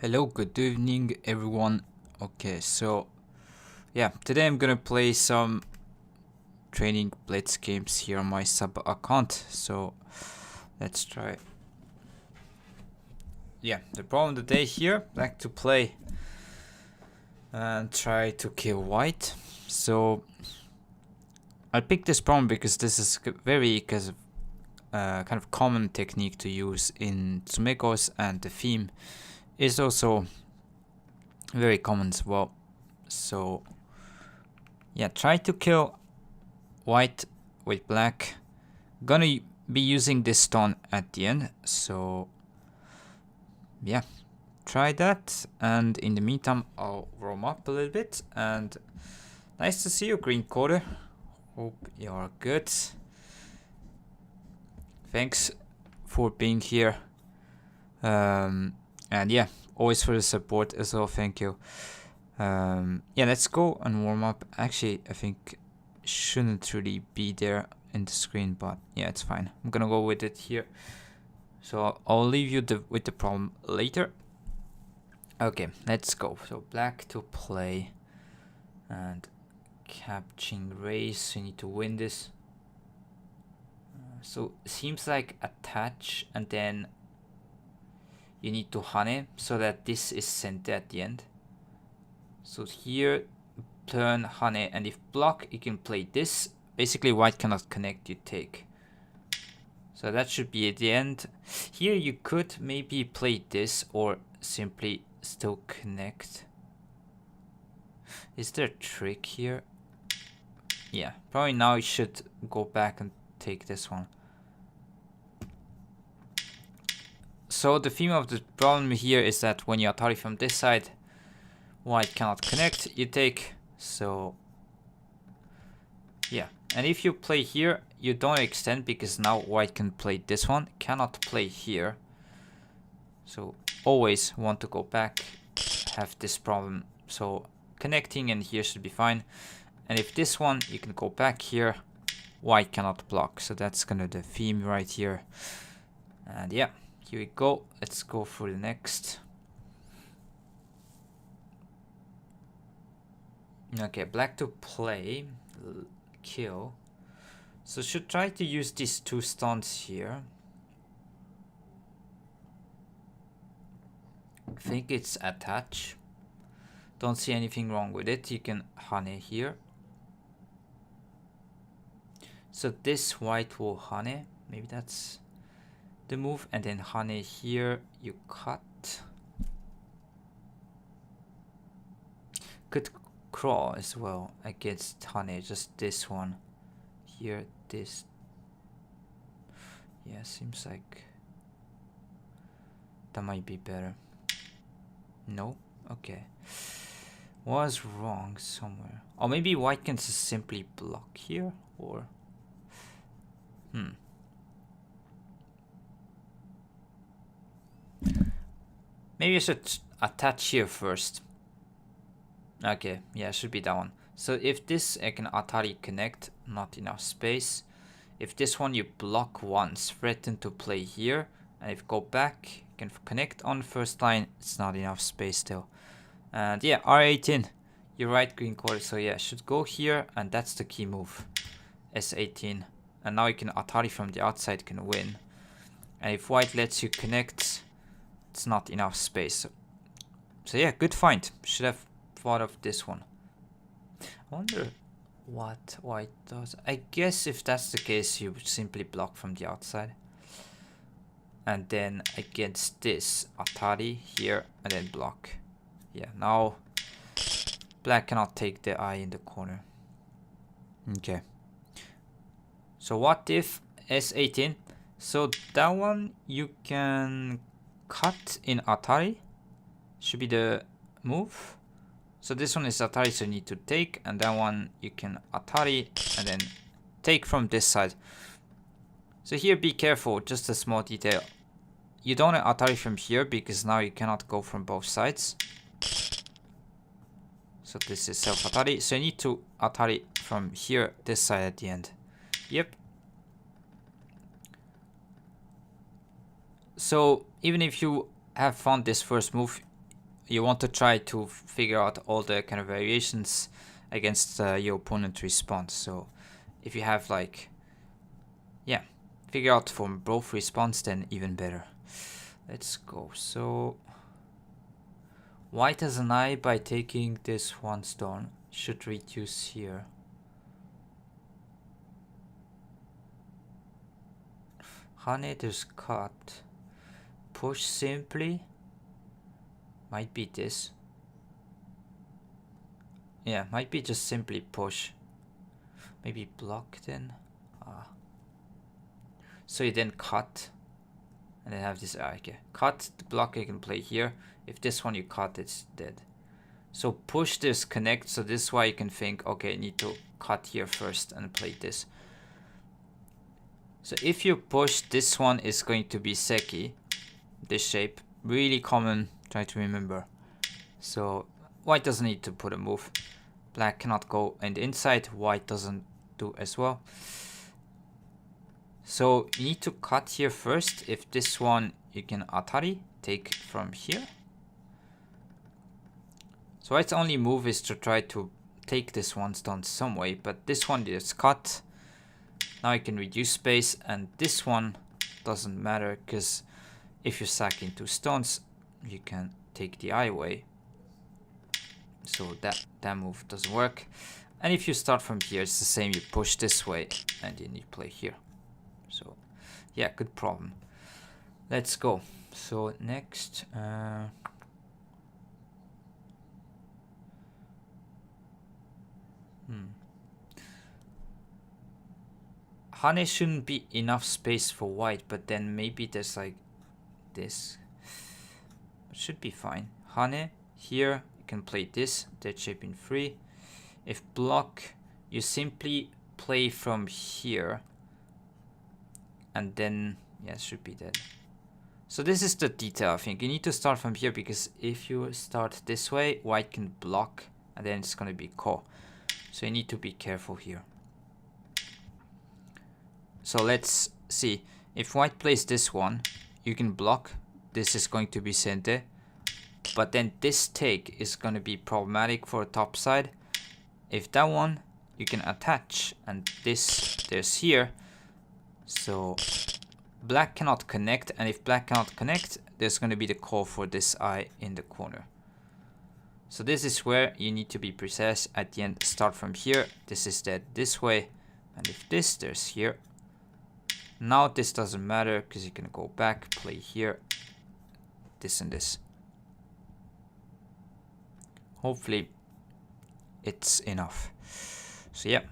Hello, good evening everyone. Okay, so yeah, today I'm gonna play some training blitz games here on my sub account. So let's try. Yeah, the problem today here, like to play and try to kill white. So I picked this problem because this is very kind of common technique to use in Tsumekos, and the theme is also very common as well. So yeah, try to kill white with black. Gonna be using this stone at the end, so yeah, try that. And in the meantime, I'll warm up a little bit. And nice to see you, green quarter. Hope you're good. Thanks for being here. And yeah, always for the support as well. Thank you. Yeah, let's go and warm up. Actually, I think shouldn't really be there in the screen, but yeah, it's fine. I'm gonna go with it here. So I'll leave you with the problem later. Okay, let's go. So black to play and capturing race. You need to win this. So seems like attach and then you need to hane so that this is sent at the end. So here turn hane, and if block you can play this. Basically white cannot connect, you take. So that should be at the end. Here you could maybe play this or simply still connect. Is there a trick here? Yeah, probably now you should go back and take this one. So the theme of the problem here is that when you atari from this side, white cannot connect, you take. So yeah, and if you play here, you don't extend because now white can play this one, cannot play here. So always want to go back, have this problem. So connecting and here should be fine. And if this one, you can go back here, white cannot block. So that's kind of the theme right here. And yeah, here we go. Let's go for the next. Okay, black to play, kill. So should try to use these two stones here. I think it's attach. Don't see anything wrong with it. You can hane here. So this white will hane. Maybe that's the move. And then hane here. You cut. Could crawl as well against hane. Just this one. Here, this. Yeah, seems like that might be better. No? Okay. Was wrong somewhere. Or maybe white can just simply block here, or maybe I should attach here first. Okay, yeah, should be that one. So if this I can atari connect, not enough space. If this one you block once, threaten to play here, and if go back, you can connect on first line, it's not enough space still. And yeah, R18, you're right, green quarter. So yeah, should go here, and that's the key move. S18, and now you can atari from the outside, can win. And if white lets you connect, it's not enough space. So yeah, good find. Should have thought of this one. I wonder what white does. I guess if that's the case, you would simply block from the outside. And then against this, atari here, and then block. Yeah, now black cannot take the eye in the corner. Okay. So what if S18? So that one you can cut in atari. Should be the move. So this one is atari, so you need to take. And that one you can atari and then take from this side. So here be careful, just a small detail. You don't atari from here because now you cannot go from both sides. So this is self atari. So you need to atari from here, this side at the end. Yep. So even if you have found this first move, you want to try to figure out all the kind of variations against your opponent response. So if you have like, yeah, figure out from both response, then even better. Let's go. So white has an eye by taking this one stone. Should reduce here. Hane, there's cut. Push simply. Might be this. Yeah, might be just simply push. Maybe block then. So you then cut. And then have this, okay. Cut, the block you can play here. If this one you cut, it's dead. So push this, connect. So this is why you can think, okay, I need to cut here first and play this. So if you push, this one is going to be seki. This shape, really common, try to remember. So white doesn't need to put a move. Black cannot go in the inside, white doesn't do as well. So you need to cut here first. If this one you can atari, take from here. So white's only move is to try to take this one stone some way, but this one is cut. Now you can reduce space, and this one doesn't matter because if you sack into stones, you can take the eye away. So that move doesn't work. And if you start from here, it's the same. You push this way, and then you play here. So yeah, good problem. Let's go. So next, Hane shouldn't be enough space for white, but then maybe there's like this. It should be fine. Hane here, you can play this, dead shape in 3. If block, you simply play from here. And then, yeah, it should be dead. So this is the detail, I think. You need to start from here because if you start this way, white can block and then it's going to be ko. So you need to be careful here. So let's see. If white plays this one, you can block. This is going to be sente. But then this take is going to be problematic for top side. If that one, you can attach. And this, there's here. So black cannot connect. And if black cannot connect, there's going to be the call for this eye in the corner. So this is where you need to be precise. At the end, start from here. This is dead this way. And if this, there's here. Now this doesn't matter because you can go back, play here, this and this. Hopefully it's enough. So yeah,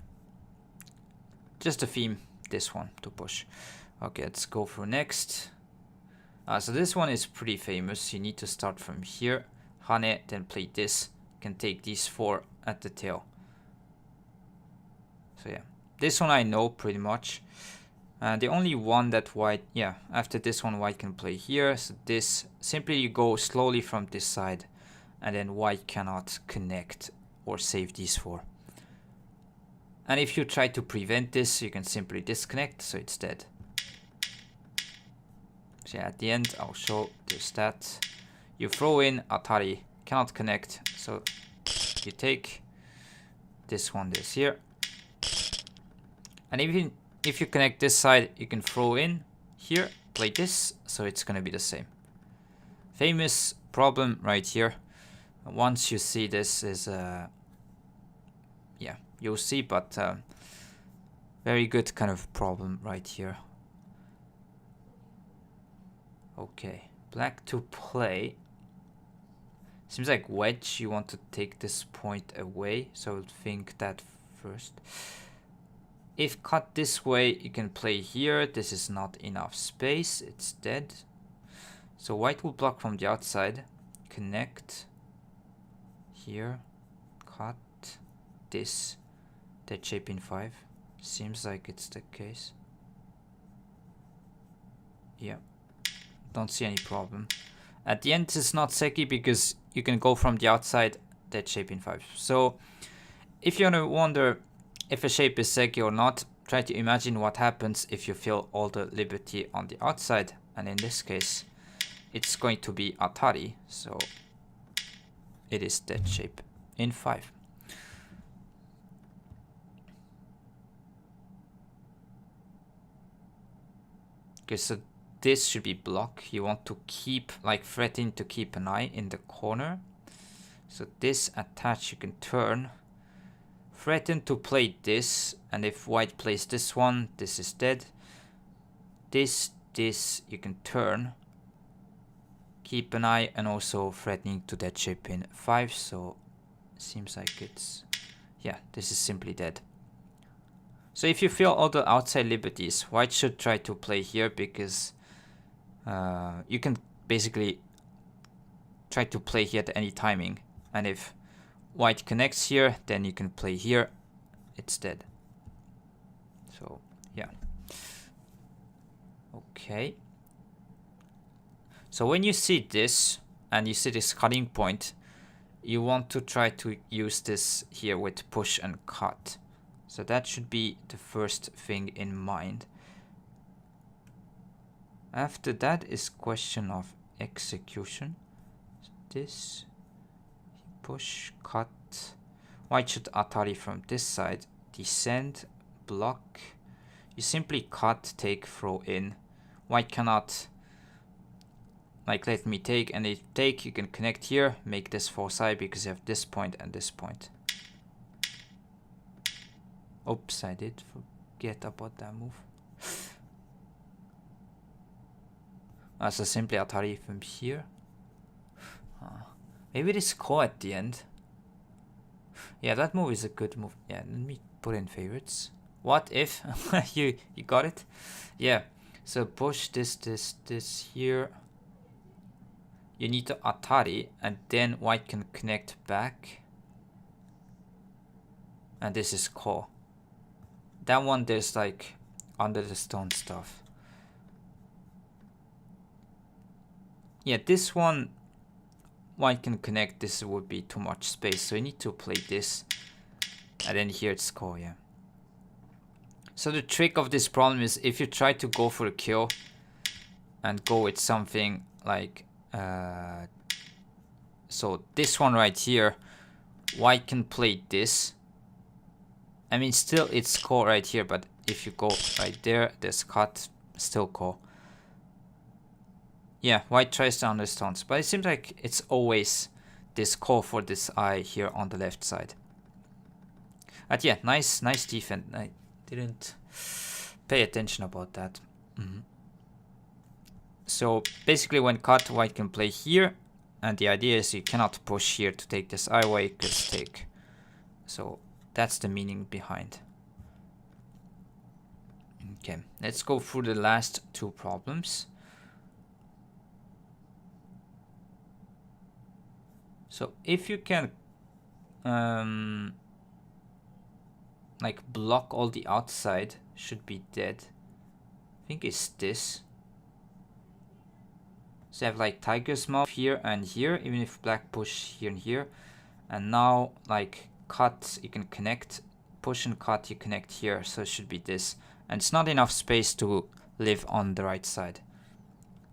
just a theme, this one to push. Okay, let's go for next. So this one is pretty famous. You need to start from here, Hane, then play this. You can take these 4 at the tail. So yeah, this one I know pretty much. The only one that white, yeah, after this one white can play here. So this, simply you go slowly from this side and then white cannot connect or save these 4. And if you try to prevent this, you can simply disconnect, so it's dead. So yeah, at the end I'll show this that. You throw in atari, cannot connect, so you take this one, this here. And even if you connect this side, you can throw in here, play this, so it's gonna be the same. Famous problem right here. Once you see this is, yeah, you'll see, but very good kind of problem right here. Okay, black to play. Seems like wedge, you want to take this point away, so think that first. If cut this way, you can play here. This is not enough space. It's dead. So white will block from the outside. Connect. Here. Cut. This. Dead shape in 5. Seems like it's the case. Yeah. Don't see any problem. At the end, it's not seki because you can go from the outside. Dead shape in 5. So if you wonder if a shape is seki or not, try to imagine what happens if you feel all the liberty on the outside. And in this case, it's going to be atari. So it is dead shape in 5. Okay, so this should be block. You want to keep, like, threatening to keep an eye in the corner. So this attach you can turn. Threaten to play this, and if white plays this one, this is dead. This you can turn. Keep an eye, and also threatening to dead shape in 5, so seems like it's, yeah, this is simply dead. So if you feel all the outside liberties, white should try to play here, because you can basically try to play here at any timing. And if white connects here, then you can play here. It's dead. So, yeah. Okay. So when you see this, and you see this cutting point, you want to try to use this here with push and cut. So that should be the first thing in mind. After that is question of execution. So this, push, cut. White should atari from this side. Descend, block. You simply cut, take, throw in. White cannot, like, let me take, and if take, you can connect here, make this foci because you have this point and this point. Oops, I did forget about that move. So simply atari from here. Maybe it is core at the end. Yeah, that move is a good move. Yeah, let me put in favorites. What if you got it? Yeah. So push this here. You need to atari, and then white can connect back. And this is core. That one, there's like under the stone stuff. Yeah, this one, white can connect. This would be too much space, so you need to play this. And then here it's core, yeah. So the trick of this problem is if you try to go for a kill and go with something like, so this one right here, white can play this. I mean, still it's core right here, but if you go right there, there's cut, still core. Yeah, white tries to understand, but it seems like it's always this core for this eye here on the left side. But yeah, nice defense. I didn't pay attention about that. So basically when cut, white can play here, and the idea is you cannot push here to take this eye away, because take. So that's the meaning behind. Okay, let's go through the last 2 problems. So if you can like block all the outside, should be dead. I think it's this. So you have like tiger's mouth here and here, even if black push here and here. And now like cut, you can connect, push and cut, you connect here, so it should be this. And it's not enough space to live on the right side.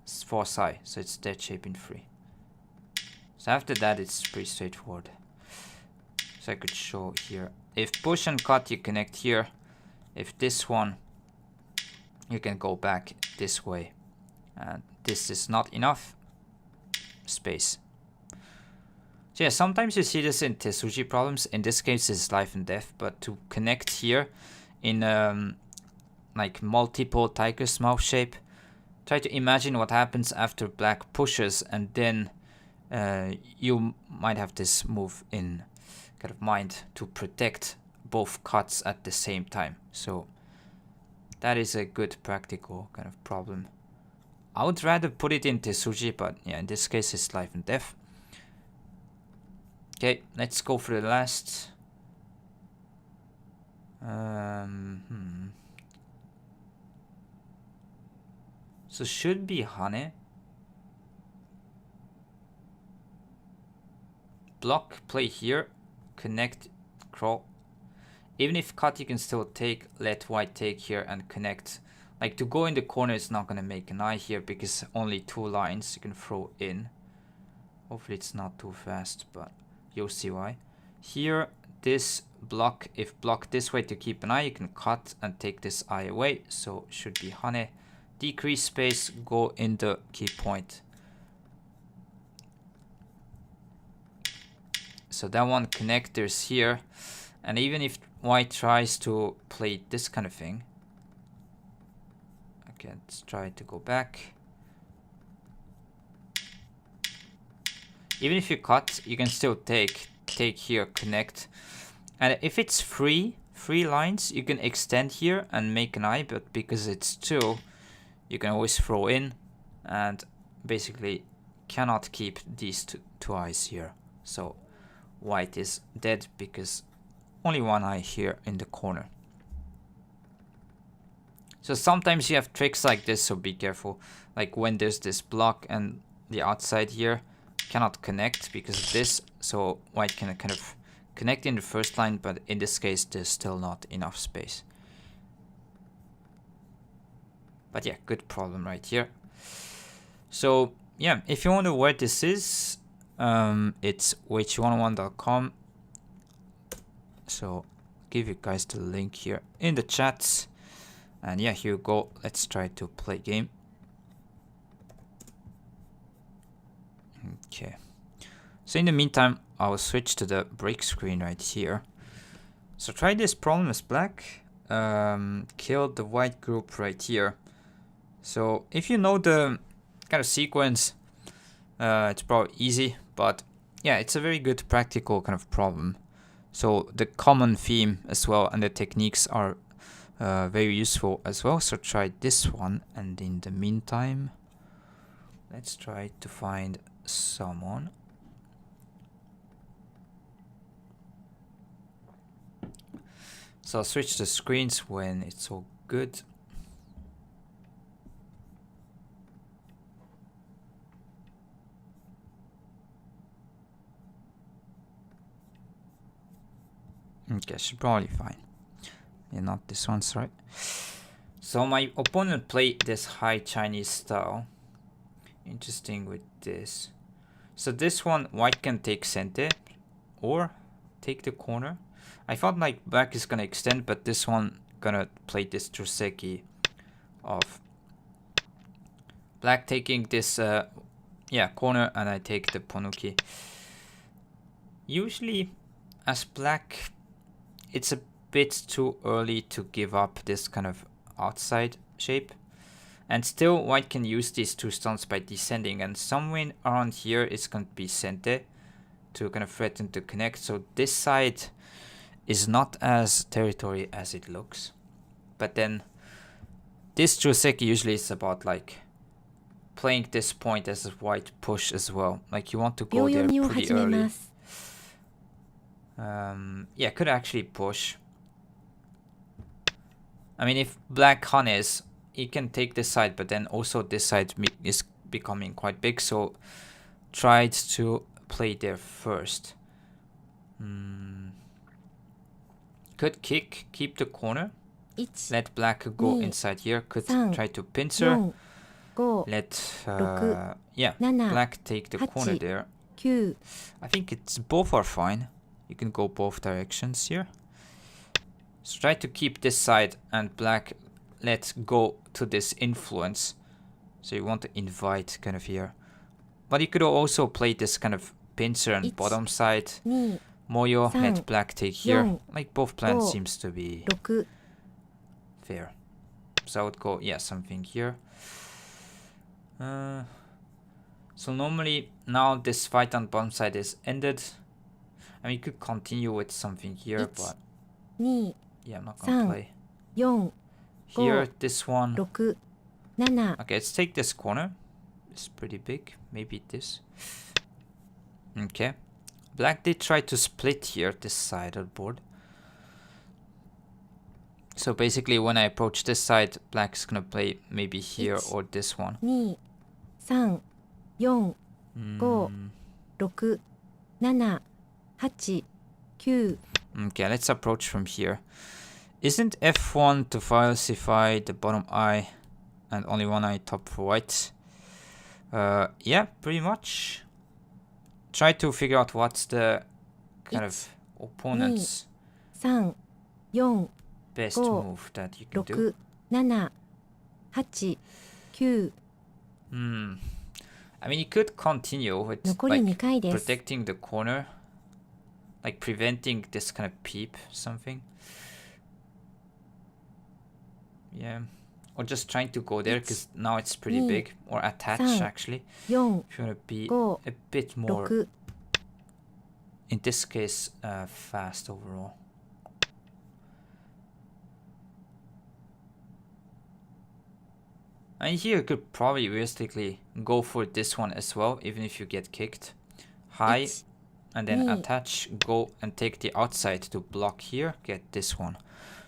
It's foci, so it's dead shape in 3. So after that, it's pretty straightforward. So I could show here. If push and cut, you connect here. If this one, you can go back this way. And this is not enough space. So yeah, sometimes you see this in Tesuji problems. In this case, it's life and death. But to connect here in like multiple tiger's mouth shape, try to imagine what happens after black pushes, and then you might have this move in kind of mind to protect both cuts at the same time. So that is a good practical kind of problem. I would rather put it in Tesuji, but yeah, in this case it's life and death. Okay, let's go for the last. So should be Hane. Block, play here, connect, crawl. Even if cut, you can still take, let white take here and connect. Like to go in the corner is not going to make an eye here because only 2 lines you can throw in. Hopefully it's not too fast, but You'll see why. Here, this block, if block this way to keep an eye, you can cut and take this eye away. So should be hane. Decrease space, go in the key point. So that one connectors here. And even if white tries to play this kind of thing. Okay, let's try to go back. Even if you cut, you can still take here, connect. And if it's free lines, you can extend here and make an eye, but because it's 2, you can always throw in and basically cannot keep these two eyes here. So white is dead because only one eye here in the corner. So sometimes you have tricks like this, so be careful. Like when there's this block and the outside here cannot connect because of this, so white can kind of connect in the first line, but in this case there's still not enough space. But yeah, good problem right here. So yeah, if you wonder where this is, it's weiqi101.com. So give you guys the link here in the chats. And yeah, here you go. Let's try to play game. Okay. So in the meantime, I'll switch to the break screen right here. So try this problem as black. Kill the white group right here. So if you know the kind of sequence, it's probably easy. But yeah, it's a very good practical kind of problem. So the common theme as well and the techniques are very useful as well. So try this one, and in the meantime, let's try to find someone. So I'll switch the screens when it's all good. Okay, should probably fine. Yeah, not this one's right. So my opponent played this high Chinese style. Interesting with this. So this one, white can take center or take the corner. I thought like black is gonna extend, but this one gonna play this Joseki of black taking this corner, and I take the Ponuki. Usually as black, it's a bit too early to give up this kind of outside shape. And still white can use these 2 stones by descending, and somewhere around here it's going to be center to kind of threaten to connect. So this side is not as territory as it looks. But then this Joseki usually is about like playing this point as a white push as well. Like you want to go there pretty early. Yeah, could actually push. I mean, if black hanes, he can take this side, but then also this side is becoming quite big, so tried to play there first. Could kick, keep the corner. Let black go inside here. Could try to pincer. Let black take the corner there. I think it's both are fine. You can go both directions here. So try to keep this side, and black let's go to this influence. So you want to invite kind of here. But you could also play this kind of pincer and bottom side. Moyo, let black take here. Like both plans seems to be fair. So I would go, yeah, something here. So normally now this fight on bottom side is ended. I mean, you could continue with something here, but yeah, I'm not gonna play. Here, this one. Okay, let's take this corner. It's pretty big. Maybe this. Okay. Black did try to split here, this side of the board. So basically, when I approach this side, black is gonna play maybe here or this one. 2, 3, 4, 5, 6, 7, 8, 9. Okay, let's approach from here. Isn't F1 to falsify the bottom eye and only one eye top for white? Yeah, pretty much. Try to figure out what's the kind of opponent's 3、4、 best 5、 move that you can do? 6、7、8、9、 I mean, you could continue with 残り like 2回です。 protecting the corner, like preventing this kind of peep something. Yeah, or just trying to go there because now it's pretty big, or attach 3、 actually. 4、 If you want to be 5、 a bit more, 6、 in this case, fast overall. And here you could probably realistically go for this one as well, even if you get kicked. High, 1、 and then 2、 attach, go and take the outside to block here, get this one.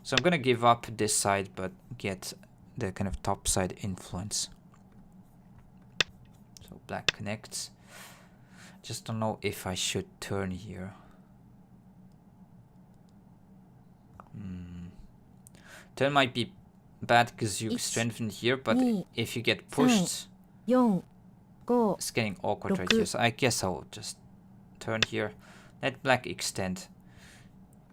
So I'm gonna give up this side, but get the kind of top side influence. So black connects. Just don't know if I should turn here. Turn might be bad because you strengthen here, but if you get pushed, 4、5、 it's getting awkward right here. So I guess I'll just turn here. Let black extend.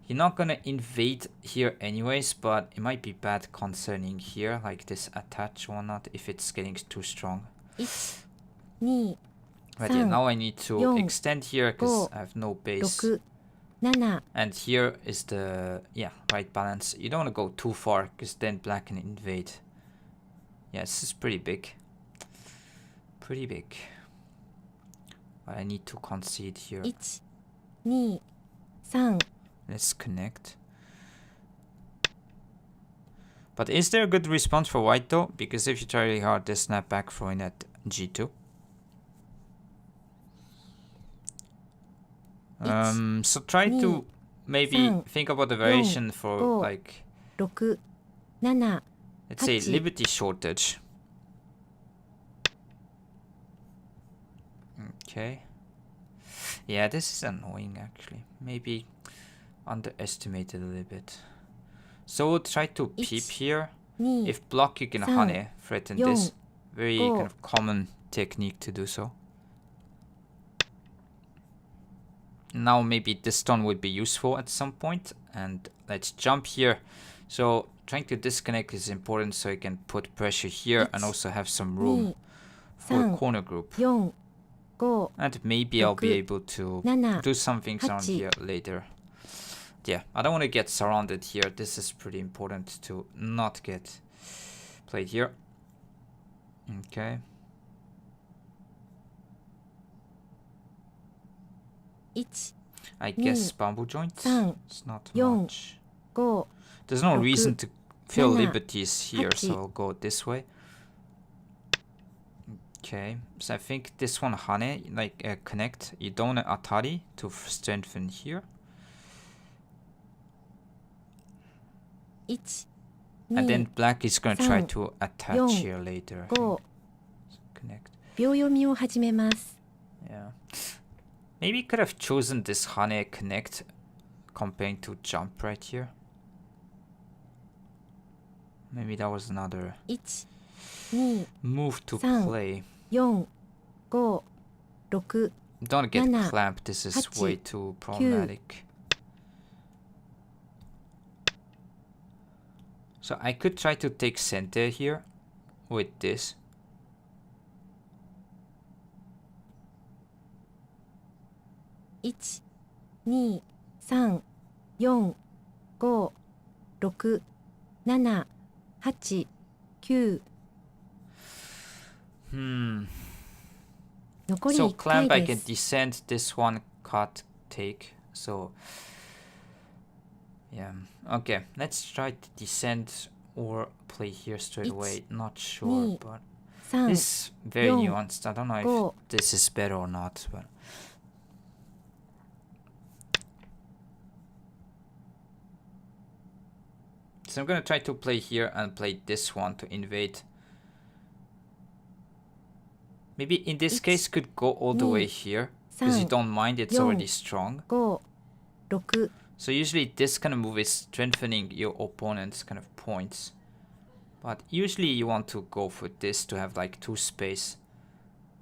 You're not gonna invade here anyways, but it might be bad concerning here, like this attach or not, if it's getting too strong. 1、2、 But yeah, 3、 now I need to 4、 extend here because 5、 I have no base. 6、7、 And here is the, yeah, right balance. You don't want to go too far because then black can invade. Yeah, this is pretty big. Pretty big. But I need to concede here. 1、2、3、 Let's connect. But is there a good response for white though? Because if you try really hard, they snap back throwing at g2. So try to maybe think about the variation for like, 6、7、 let's say liberty shortage. Okay. Yeah, this is annoying actually. Maybe underestimated a little bit. So we'll try to peep here. 2、 If block, you can 3、 hane, threaten 4、 this. Very 5 kind of common technique to do so. Now maybe this stone would be useful at some point. And let's jump here. So trying to disconnect is important so you can put pressure here and also have some room for a corner group. 4、5、 And maybe I'll be able to do something around here later. Yeah, I don't want to get surrounded here. This is pretty important to not get played here. Okay. 1、 I guess bamboo joints. 3、 It's not 4、 much. 5、 There's no 6、 reason to feel 7、 liberties here, 8 so I'll go this way. Okay, so I think this one hane, like connect. You don't want atari to strengthen here. 1、 And 2、 then black is going to try 3、 to attach 4、 here later. I 5 think. Connect. 秒読みを始めます。 Yeah. Maybe you could have chosen this hane connect comparing to jump right here. Maybe that was another 1、2、 move to 3 play. 4、5、6、 Don't get 7 clamped. This is 8 way too problematic. So I could try to take center here with this. 1、2、3、4、5、6、7、8、9。 残り So 1回 clamp, I で can す。 descend this one, cut, take. So yeah, okay. Let's try to descend or play here straight away. Not sure, 2 but 3、 this is very 4 nuanced. I don't know 5 if this is better or not, but so I'm gonna try to play here and play this one to invade. Maybe in this case could go all the way here because you don't mind, it's already strong. 5、6、 So usually this kind of move is strengthening your opponent's kind of points. But usually you want to go for this to have like two space.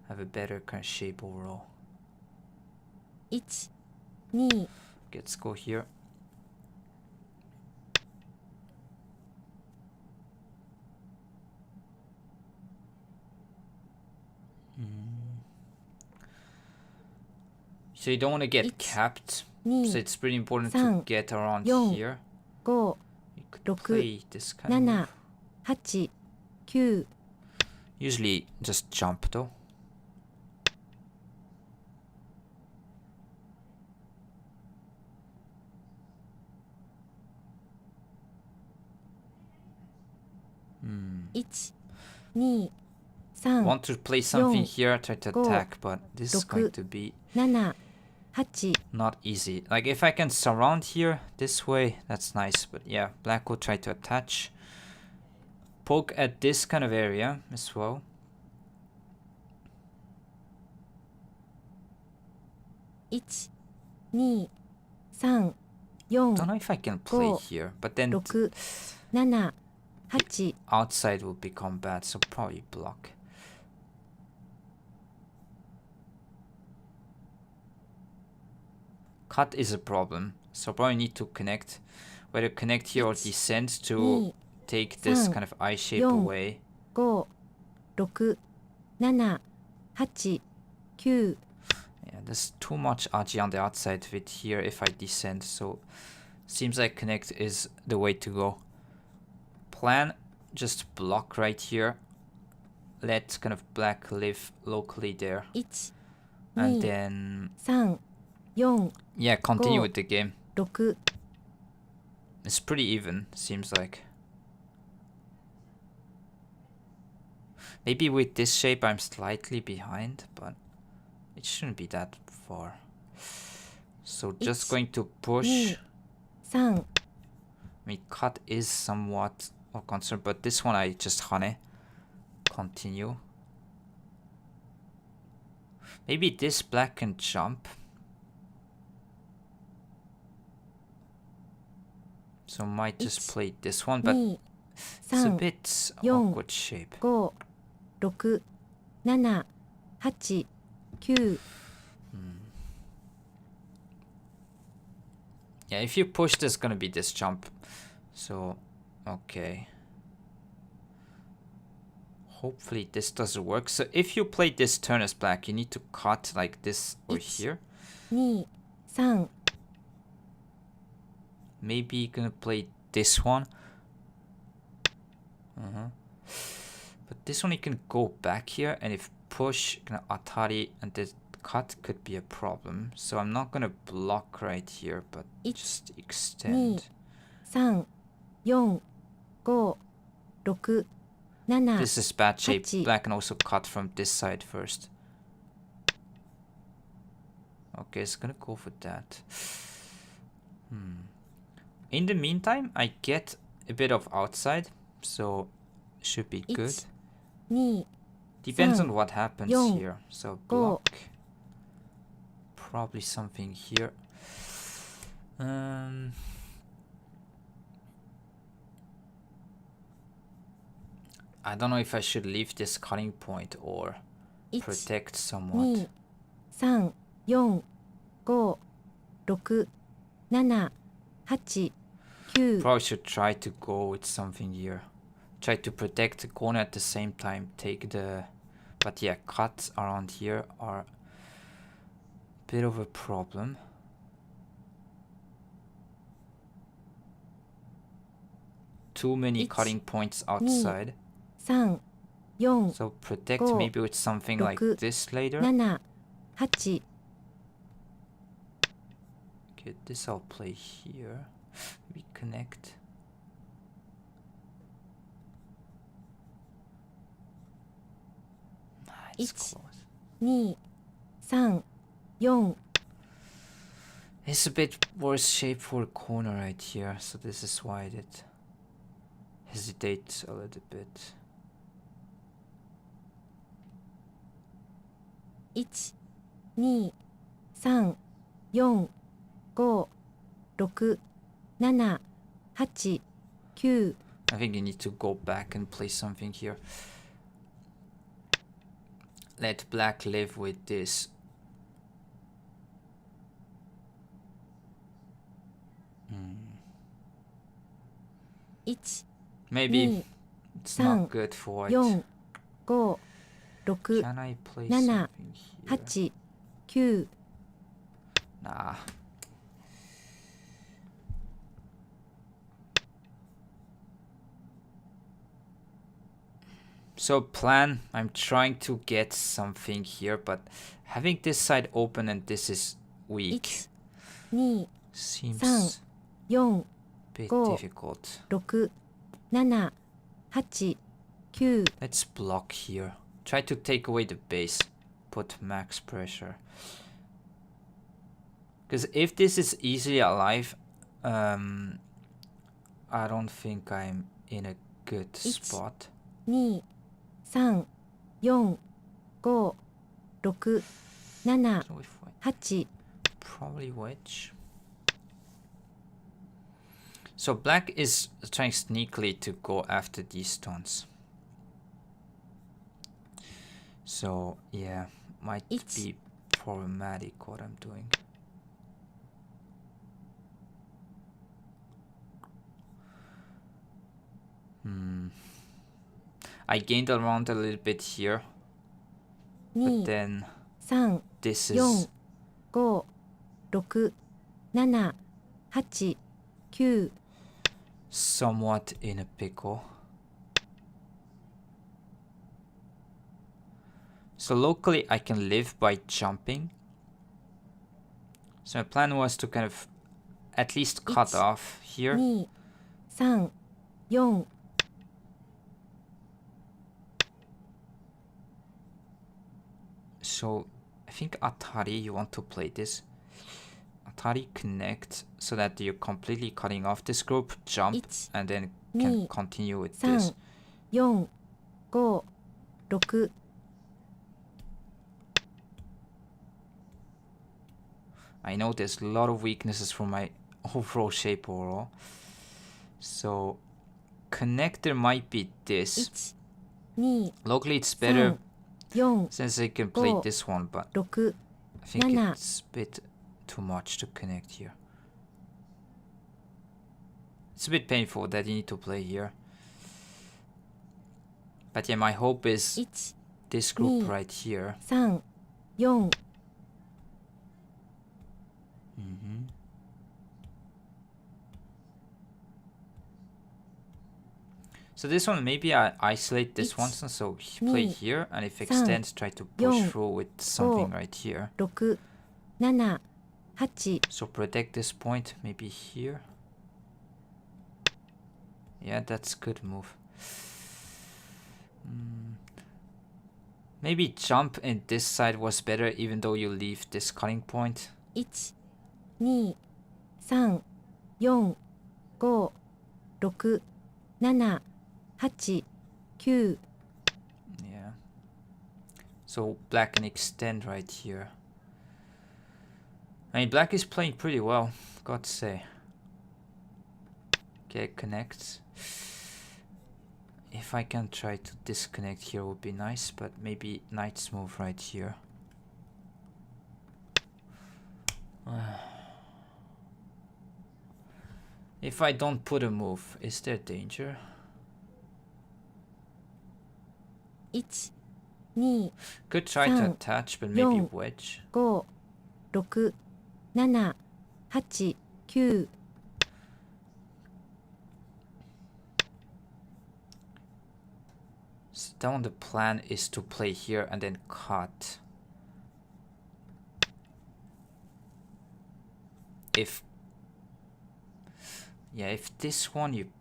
Have a better kind of shape overall. 1、2、Let's go here. So you don't want to get capped. So it's pretty important to get around here. 5 You could 6 play this kind of move. 7 8 9 Usually just jump though. Hmm. 1 2 3 Want to play something here, try to go, attack, but this is going look, to be 7 8 not easy. Like if I can surround here this way, that's nice. But yeah, black will try to attach. Poke at this kind of area as well. 1 2 3 4 Don't know if I can play go, here, but then 6 7 8 outside will become bad, so probably block. Cut is a problem, so probably need to connect. Whether connect here or descend to 2 take this 3 kind of eye shape 4 away. 5 6 7 8 9 Yeah, there's too much aji on the outside with here if I descend, so seems like connect is the way to go. Plan, just block right here. Let kind of black live locally there. 1 And 2 then, 3 4 yeah, continue go. with the game. 6 It's pretty even, seems like. Maybe with this shape I'm slightly behind, but it shouldn't be that far. So just going to push. 3 I mean, cut is somewhat of concern, but this one I just hane. Continue. Maybe this black can jump. So might just play this one, but 2 it's a 3 bit 4 awkward shape. 5 6 7 8 9 Yeah, if you push, there's gonna be this jump. So, okay. Hopefully this doesn't work. So if you play this turn as black, you need to cut like this or here. 2 3 Maybe gonna play this one. But this one you can go back here, and if push, gonna atari, and this cut could be a problem. So I'm not gonna block right here, but just extend. 3 4 5 6 7 This is bad shape. 8 Black can also cut from this side first. Okay, it's gonna go for that. In the meantime, I get a bit of outside, so should be good. 2 Depends 3 on what happens 4 here. So 5 block. Probably something here. I don't know if I should leave this cutting point or protect 2 somewhat. 3 4 5 6 7 8 9 Probably should try to go with something here. Try to protect the corner at the same time. Take the... But yeah, cuts around here are a bit of a problem. Too many cutting points outside. 3 4 So protect go, maybe with something like 6 this later. 7 8 Okay, this I'll play here. We connect. It's close. 2 3 4 It's a bit worse shape for a corner right here, so this is why I did hesitate a little bit. 1 2 3 4 5 6 7 8 9 I think you need to go back and play something here. Let black live with this. 1、 Maybe 2、 it's 3、 not good for white. 4、5、6、 Can I play 7、 something here? 8、9。 Nah. So plan, I'm trying to get something here, but having this side open and this is weak 1、2、 seems 4、 bit 5、 difficult. 6、7、8、9。 Let's block here. Try to take away the base. Put max pressure. Because if this is easily alive, I don't think I'm in a good spot. 2、3、4、5、6、7、 So if I 8。 probably wedge. So black is trying sneakily to go after these stones. So yeah, might be problematic what I'm doing. I gained around a little bit here, but then 3、 this 4、 is 5、6、7、8、9。 somewhat in a pickle. So locally I can live by jumping. So my plan was to kind of at least cut off here. 2、3、4。 So I think Atari, you want to play this. Atari connect so that you're completely cutting off this group, jump, and then can continue with this. 3、4、5、6。 I know there's a lot of weaknesses from my overall shape overall. So connector might be this. 1、2、 Locally it's better 4、 since I can play this one, but 6、 I think it's a bit too much to connect here. It's a bit painful that you need to play here. But yeah, my hope is 1、 this group right here. 3、4。 So this one, maybe I isolate this one, so play here, and if extends, try to push through with something right here. 6、7、8。 So protect this point, maybe here. Yeah, that's good move. Maybe jump in this side was better, even though you leave this cutting point. 1、2、3、4、5、6、7、8、9。 Yeah. So black can extend right here. I mean, black is playing pretty well, gotta say. Okay, it connects. If I can try to disconnect here would be nice, but maybe knight's move right here. If I don't put a move, is there danger? 1、2、 Could try to attach, but maybe wedge. 5、6、7、8、9。 So down the plan is to play here and then cut. If this one you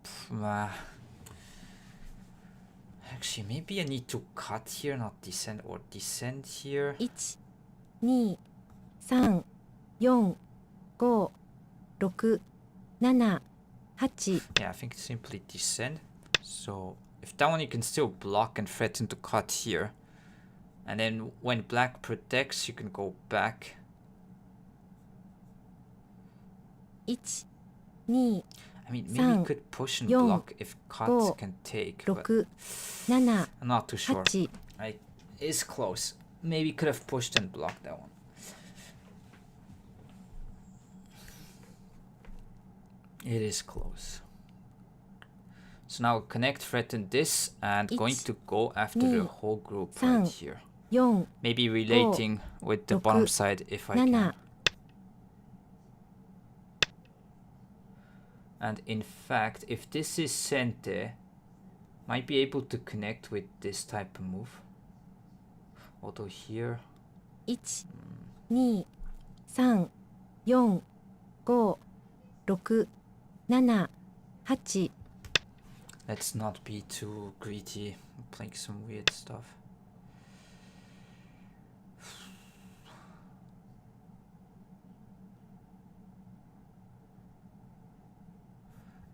actually maybe I need to cut here, not descend, or descend here. 1、2、3、4、5、6、7、8。 Yeah, I think simply descend. So if that one you can still block and threaten to cut here, and then when black protects you can go back. 1、2、 I mean, maybe you could push and block if cut can take, but 6、7、 I'm not too sure. 8。 It's close. Maybe could have pushed and blocked that one. It is close. So now connect, threaten this, and going to go after the whole group right here. 4 Maybe relating with the bottom side if I 7 can. And in fact, if this is sente, might be able to connect with this type of move. Although here, 1 2 3 4 5 6 7 8 let's not be too greedy. I'm playing some weird stuff.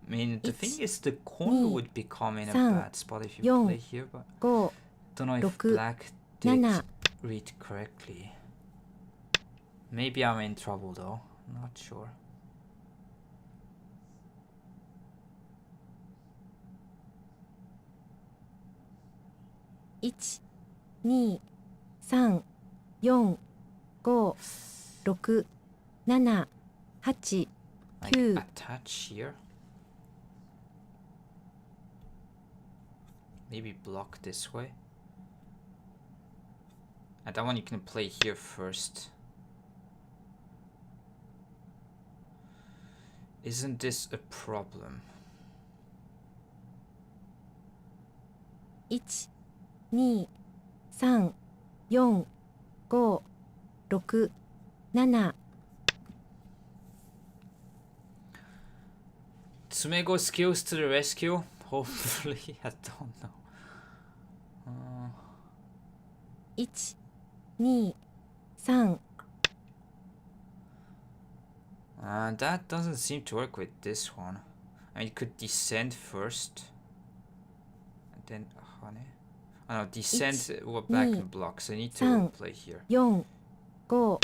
I mean, the thing is, the corner would become in a bad spot if you play here, but don't know if black did read correctly. Maybe I'm in trouble though, not sure. One, 2 3 4 5 6 7 8 Like 9 attach here. Maybe block this way. And that one you can play here first. Isn't this a problem? 1 2 3 4 5 6 7 Tsumego skills to the rescue? Hopefully, I don't know. 1 2 3 That doesn't seem to work with this one. I mean, it could descend first. And then, oh no, descend what black can block, so I need to play here. 4 5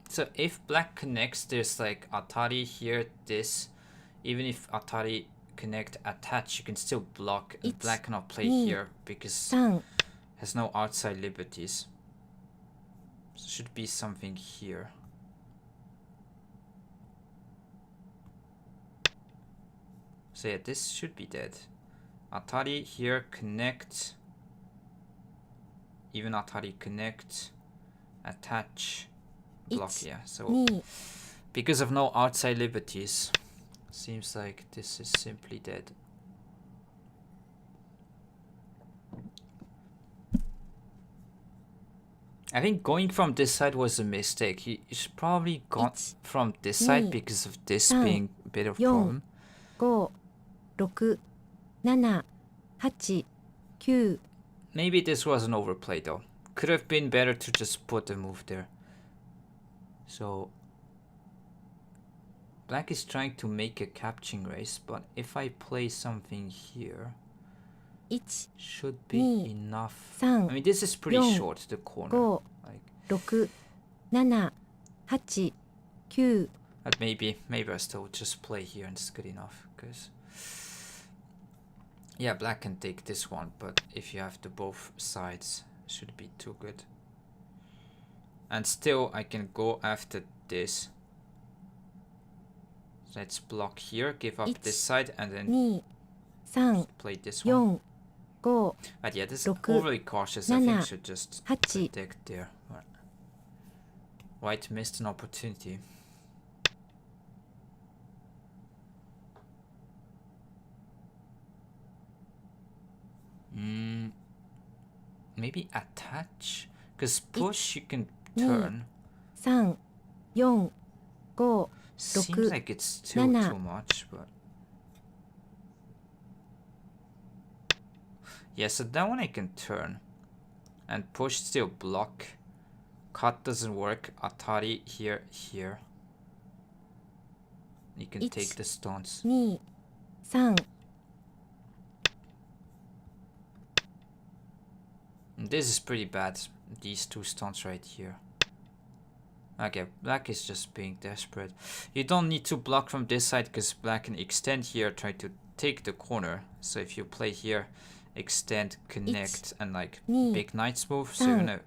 So if black connects, there's like Atari here, this. Even if Atari connect attach, you can still block, and black cannot play here because it has no outside liberties. So should be something here. So yeah, this should be dead. Atari here, connect. Even Atari connect, attach, block. Yeah, so because of no outside liberties, seems like this is simply dead. I think going from this side was a mistake. You should probably gone from this side because of this being a bit of a problem. 5 6 7 8 9 Maybe this was an overplay though. Could have been better to just put a move there. So black is trying to make a capturing race, but if I play something here, should be enough. I mean, this is pretty short, the corner. Like, 6 7 8 9 but maybe I still just play here and it's good enough, because yeah, black can take this one, but if you have the both sides, it should be too good. And still I can go after this. Let's block here, give up this side, and then 2 3 play this one. 4 5 But yeah, this is 6 overly cautious. I think 7 should just 8 protect there. White missed an opportunity. Maybe attach? Because push you can turn. 3 4 5 Seems like it's too much, but yeah, so that one I can turn. And push still block. Cut doesn't work. Atari here. You can take the stones. 2 3 And this is pretty bad. These two stones right here. Okay, black is just being desperate. You don't need to block from this side because black can extend here, try to take the corner. So if you play here, extend, connect, and like big knight's move, so you're gonna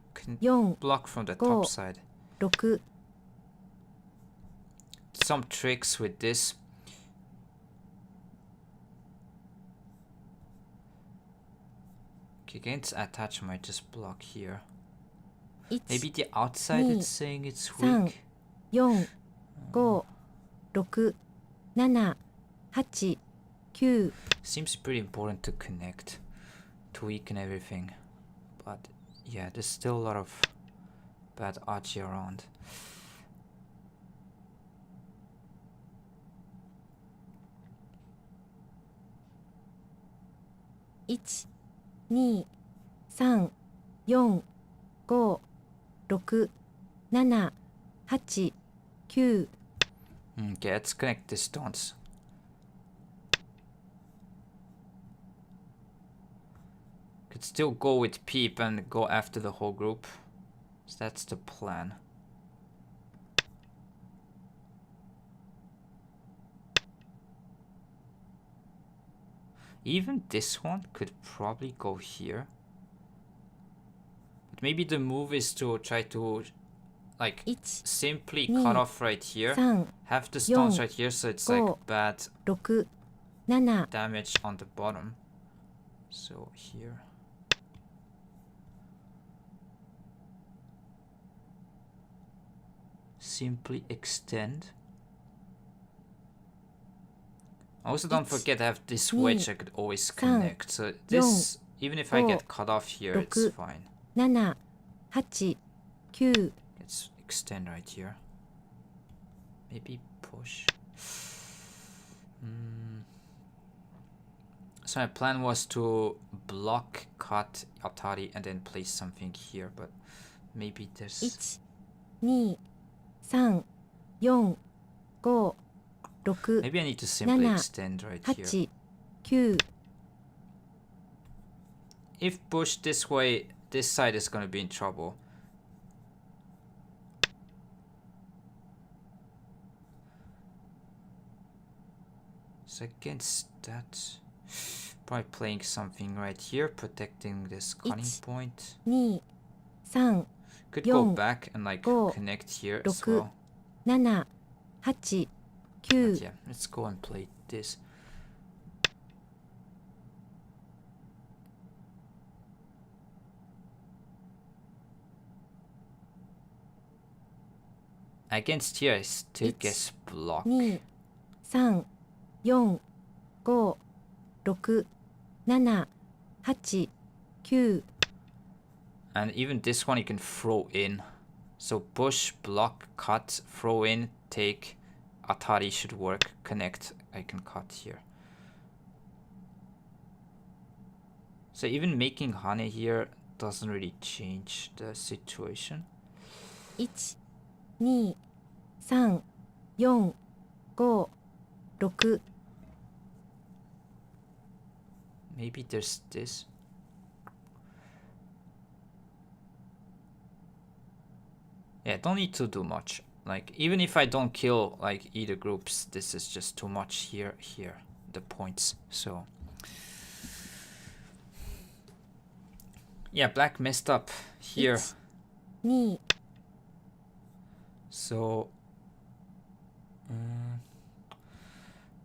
block from the top side. 6 Some tricks with this. Okay, against attach might just block here. Maybe the outside it's saying it's weak. 4 5 6 7 8 9 Seems pretty important to connect to weaken everything. But yeah, there's still a lot of bad archie around. One, 2, 3, 4, 5, 6, 7, 8, 9 Okay, let's connect the stones. Could still go with Peep and go after the whole group. So that's the plan. Even this one could probably go here. But maybe the move is to try to like simply cut off right here. Have the stones right here so it's like bad 6 7 damage on the bottom. So here. Simply extend. Also don't forget I have this wedge I could always connect. So this, even if I get cut off here, it's fine. 7 8 9 Let's extend right here. Maybe push. So my plan was to block, cut Atari, and then place something here, but maybe there's 1 2 3 4 5 6 maybe I need to simply 7 extend right 8 here. 9 If pushed this way, this side is going to be in trouble. So against that, probably playing something right here, protecting this cutting point. 2 3 Could go 4 back and like 5 connect here as 6 well. 7 8 But 9 yeah, let's go and play this. Against here, I still guess block. 2 3 4 5 6 7 8 9 And even this one you can throw in. So push, block, cut, throw in, take. Atari should work. Connect, I can cut here. So even making Hane here doesn't really change the situation. 1 2 3 4 5 6 Maybe there's this. Yeah, don't need to do much. Like, even if I don't kill like either groups, this is just too much here, the points. So yeah, black messed up here. 2 So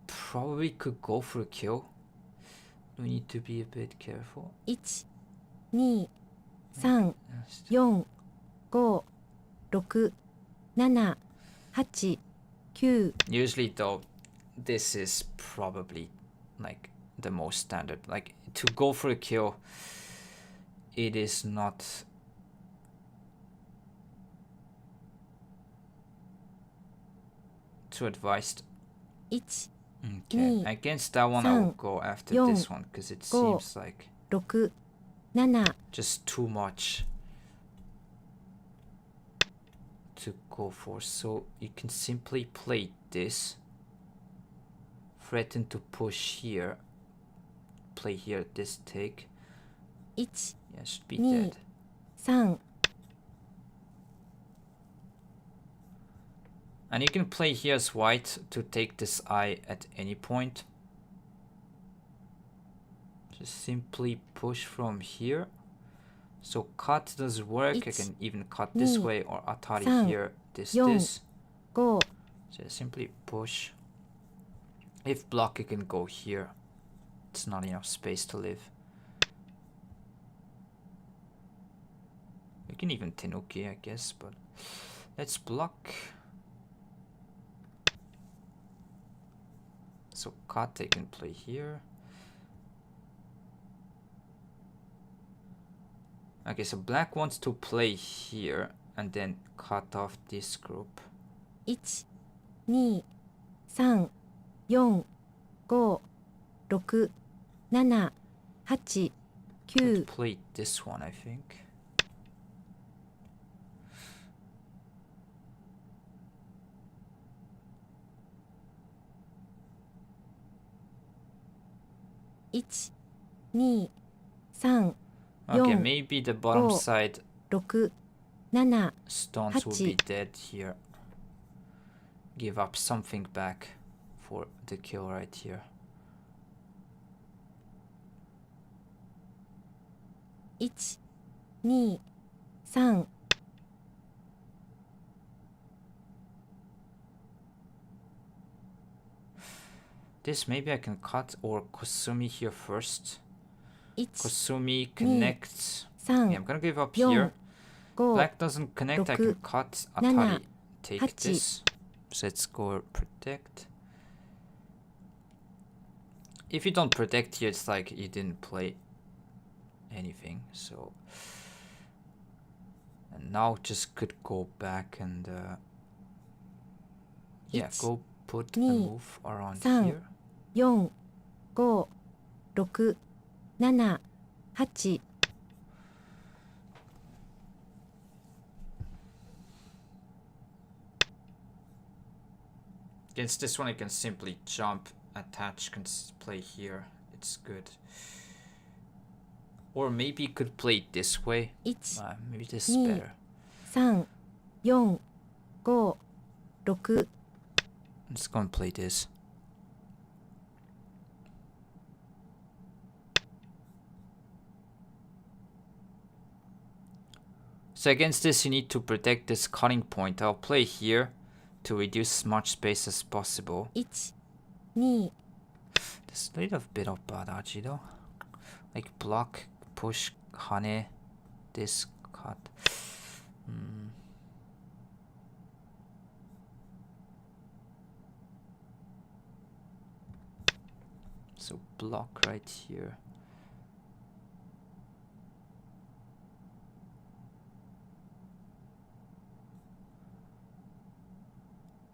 probably could go for a kill. We need to be a bit careful. 1 2 3 4 5 6 7 8 9 Usually though, this is probably like the most standard. Like to go for a kill, it is not too advised. 1 Okay, against that one I will go after this one because it seems like 6 7 just too much to go for. So you can simply play this, threaten to push here, play here this take. 1 Yeah, should be 2 dead. 3 And you can play here as white to take this eye at any point. Just simply push from here. So cut doesn't work. I can even cut this way or atari 3 here. This. 5 So simply push. If block, you can go here. It's not enough space to live. You can even tenuki, I guess, but let's block. So cut, they can play here. Okay, so black wants to play here and then cut off this group. 1 2 3 4 5 6 7 8 Could 9 play this one, I think.1 2 3 Okay, 4 maybe the bottom 5 side 6 7 stones will be dead here. Give up something back for the kill right here. 1 2 3 This maybe I can cut or Kosumi here first. 1 Kosumi connects. Yeah, 3 I'm gonna give up 4 here. 5 Black doesn't connect, I can cut Atari. Take this. So let's go protect. If you don't protect here, it's like you didn't play anything. So, and now just could go back and yeah, go put and move around here. 4 5 6 7 8 Against this one, I can simply jump, attach, can play here. It's good. Or maybe you could play it this way. 1 Maybe this is better. 3 4 5 6 I'm just gonna play this. So against this, you need to protect this cutting point. I'll play here to reduce as much space as possible. 1 2 There's a little bit of badaji though. Like block, push, hane, this, cut. So block right here.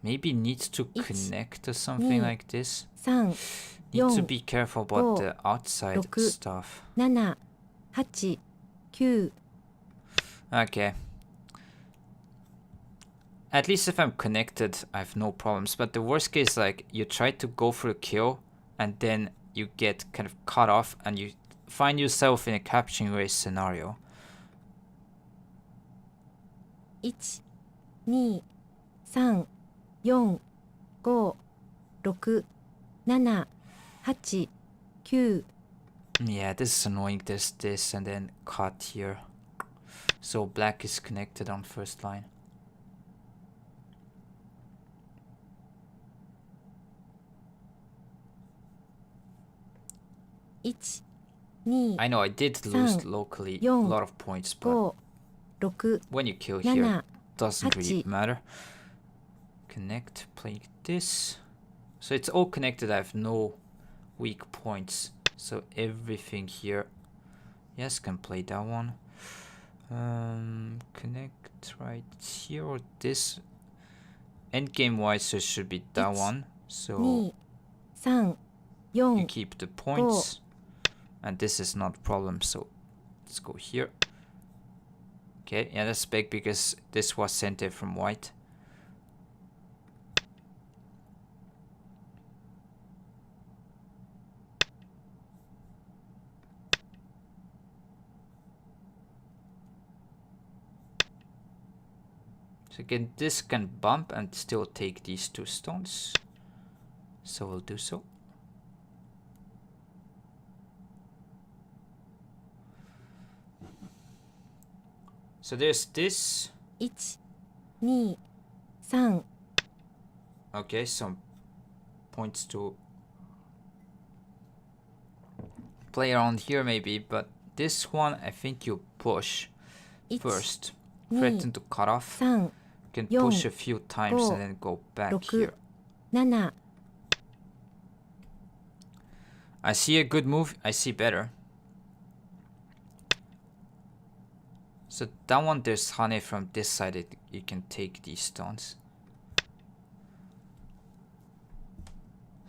Maybe needs to connect to something like this. 3 Need to 4 be careful about the outside 6 stuff. 7 8 9 Okay. At least if I'm connected, I have no problems. But the worst case, like, you try to go for a kill, and then you get kind of cut off, and you find yourself in a capturing race scenario. 1 2 3 4 5 6 7 8 9 Yeah, this is annoying. There's this, and then cut here. So black is connected on first line. 1 2 I know I did lose locally a lot of points, but 5 6 when you kill here, 7 doesn't really 8 matter. Connect, play this. So it's all connected. I have no weak points. So everything here, yes, can play that one. Connect right here or this. Endgame wise, it should be that one. So 2 3 you 4 keep the points, and this is not a problem. So let's go here. Okay, yeah, that's big because this was sent in from white. So again, this can bump and still take these two stones. So we'll do so. So there's this. 1、2、3、 Okay, some points to play around here maybe, but this one I think you push 1、 first. 2、 Threaten to cut off. 3、 You can 4、 push a few times 5、 and then go back 6、 here. 7、 I see a good move. I see better. So that one, there's honey from this side. You can take these stones.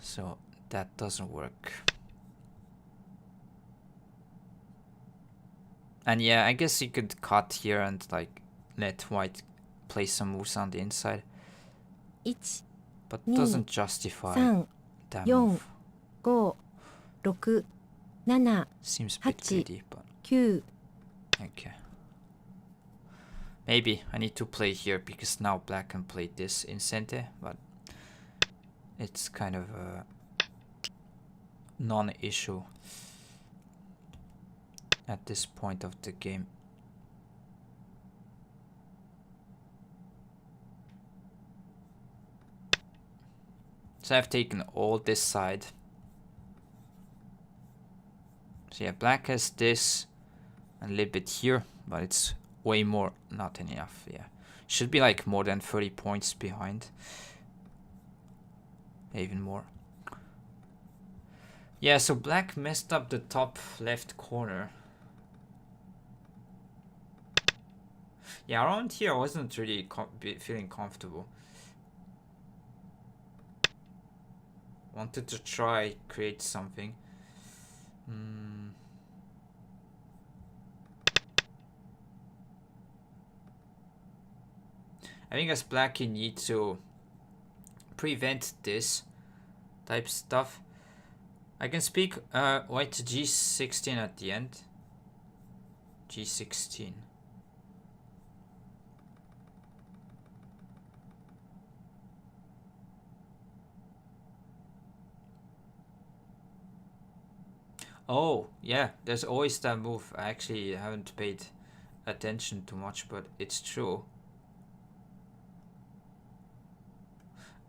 So that doesn't work. And yeah, I guess you could cut here and like let white play some moves on the inside. 1、 But 2、 doesn't justify 3、 that 4、 move. 5、6、7、 Seems a bit 8、 greedy, but 9、 okay. Maybe I need to play here because now black can play this in center, but it's kind of a non-issue at this point of the game. So I've taken all this side. So yeah, black has this and a little bit here, but it's way more, not enough. Yeah, should be like more than 30 points behind, even more. Yeah, so black messed up the top left corner. Yeah, around here I wasn't really feeling comfortable. Wanted to try create something. I think as black you need to prevent this type stuff. I can speak white to g16 at the end. g16. Oh, yeah, there's always that move. I actually haven't paid attention too much, but it's true.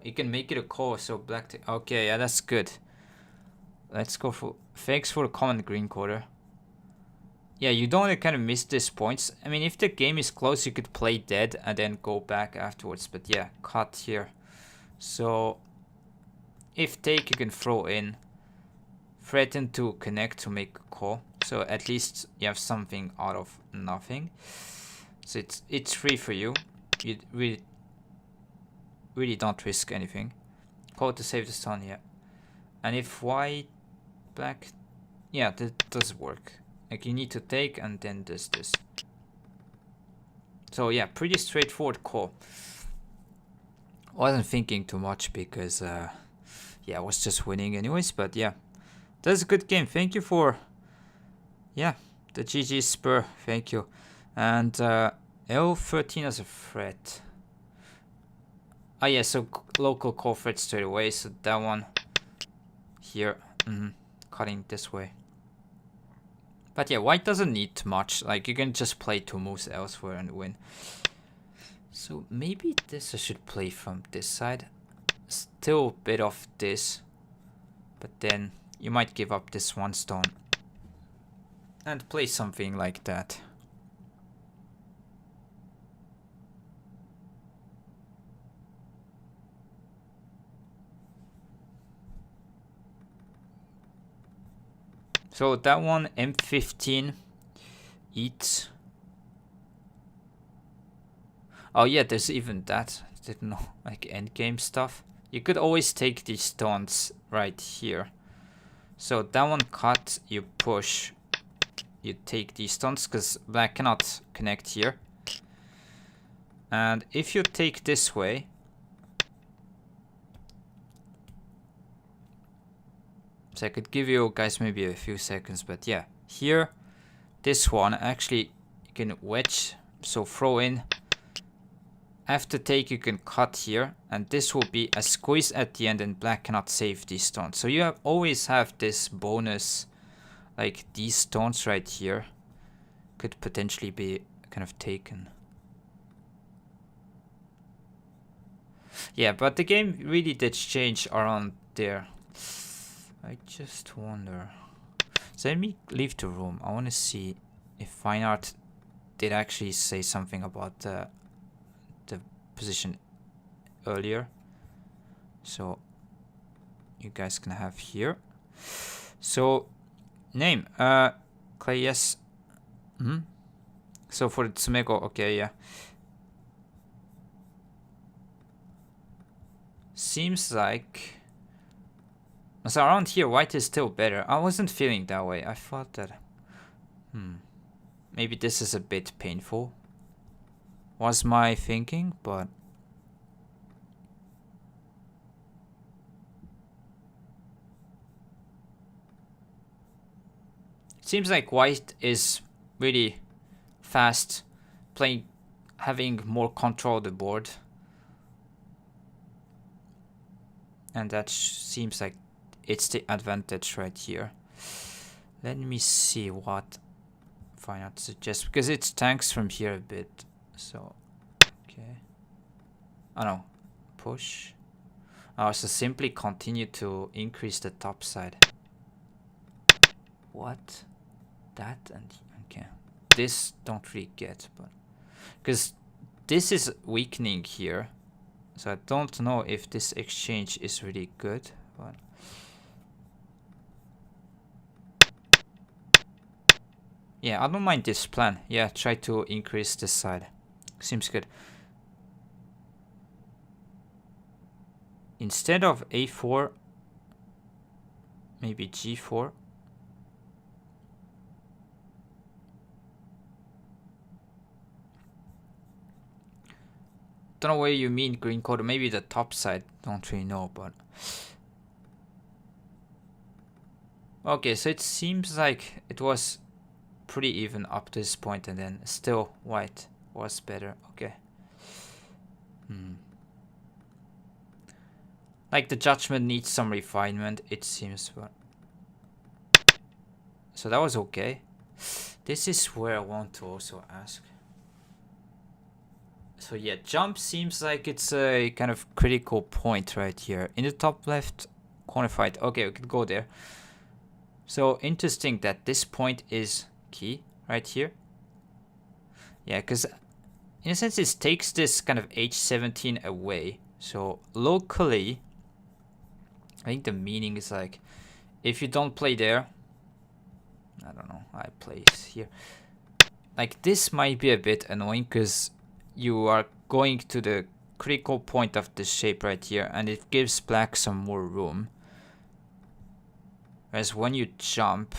You can make it a call, so black... Okay, yeah, that's good. Let's go for... Thanks for the common green quarter. Yeah, you don't want to kind of miss these points. I mean, if the game is close, you could play dead and then go back afterwards. But yeah, cut here. So, if take, you can throw in. Threaten to connect to make a call. So at least you have something out of nothing. So it's free for you. You really don't risk anything. Call to save the stone, yeah. And if white, black, yeah, that does work. Like you need to take and then this. So yeah, pretty straightforward call. Wasn't thinking too much because yeah, I was just winning anyways. But yeah, that's a good game. Thank you for the GG spur. Thank you. And L13 as a threat. Oh yeah, so local call threat straight away. So that one here, cutting this way. But yeah, white doesn't need much. Like you can just play 2 moves elsewhere and win. So maybe this I should play from this side. Still a bit of this, but then you might give up this 1 stone and play something like that. So that one, M15 eats. Oh yeah, there's even that. Didn't know, like endgame stuff. You could always take these stones right here. So that one cut, you push, you take these stones because black cannot connect here. And if you take this way, so I could give you guys maybe a few seconds, but yeah, here, this one actually you can wedge, so throw in. After take, you can cut here, and this will be a squeeze at the end, and black cannot save these stones. So you always have this bonus, like these stones right here, could potentially be kind of taken. Yeah, but the game really did change around there. I just wonder. So let me leave the room. I want to see if fine art did actually say something about the position earlier. So you guys can have here. So name, Clay, yes. So for the Tsumego, okay, yeah. Seems like, so around here white is still better. I wasn't feeling that way. I thought that maybe this is a bit painful, was my thinking, but it seems like white is really fast, playing, having more control of the board, and that seems like it's the advantage right here. Let me see what fine art suggests, because it tanks from here a bit. So okay, oh no, push. Oh, so simply continue to increase the top side. What? That and okay, this don't really get, but because this is weakening here, so I don't know if this exchange is really good, but yeah, I don't mind this plan. Yeah, try to increase this side. Seems good. Instead of a4, maybe g4. Don't know where you mean green quarter. Maybe the top side. Don't really know, but okay. So it seems like it was pretty even up to this point, and then still white was better. Okay. Like the judgment needs some refinement, it seems, but so that was okay. This is where I want to also ask. So yeah, jump seems like it's a kind of critical point right here. In the top left corner fight. Okay, we can go there. So interesting that this point is key right here. Yeah, because in a sense it takes this kind of h17 away. So locally, I think the meaning is like, if you don't play there, I don't know, I play here. Like this might be a bit annoying because you are going to the critical point of the shape right here, and it gives black some more room. Whereas when you jump,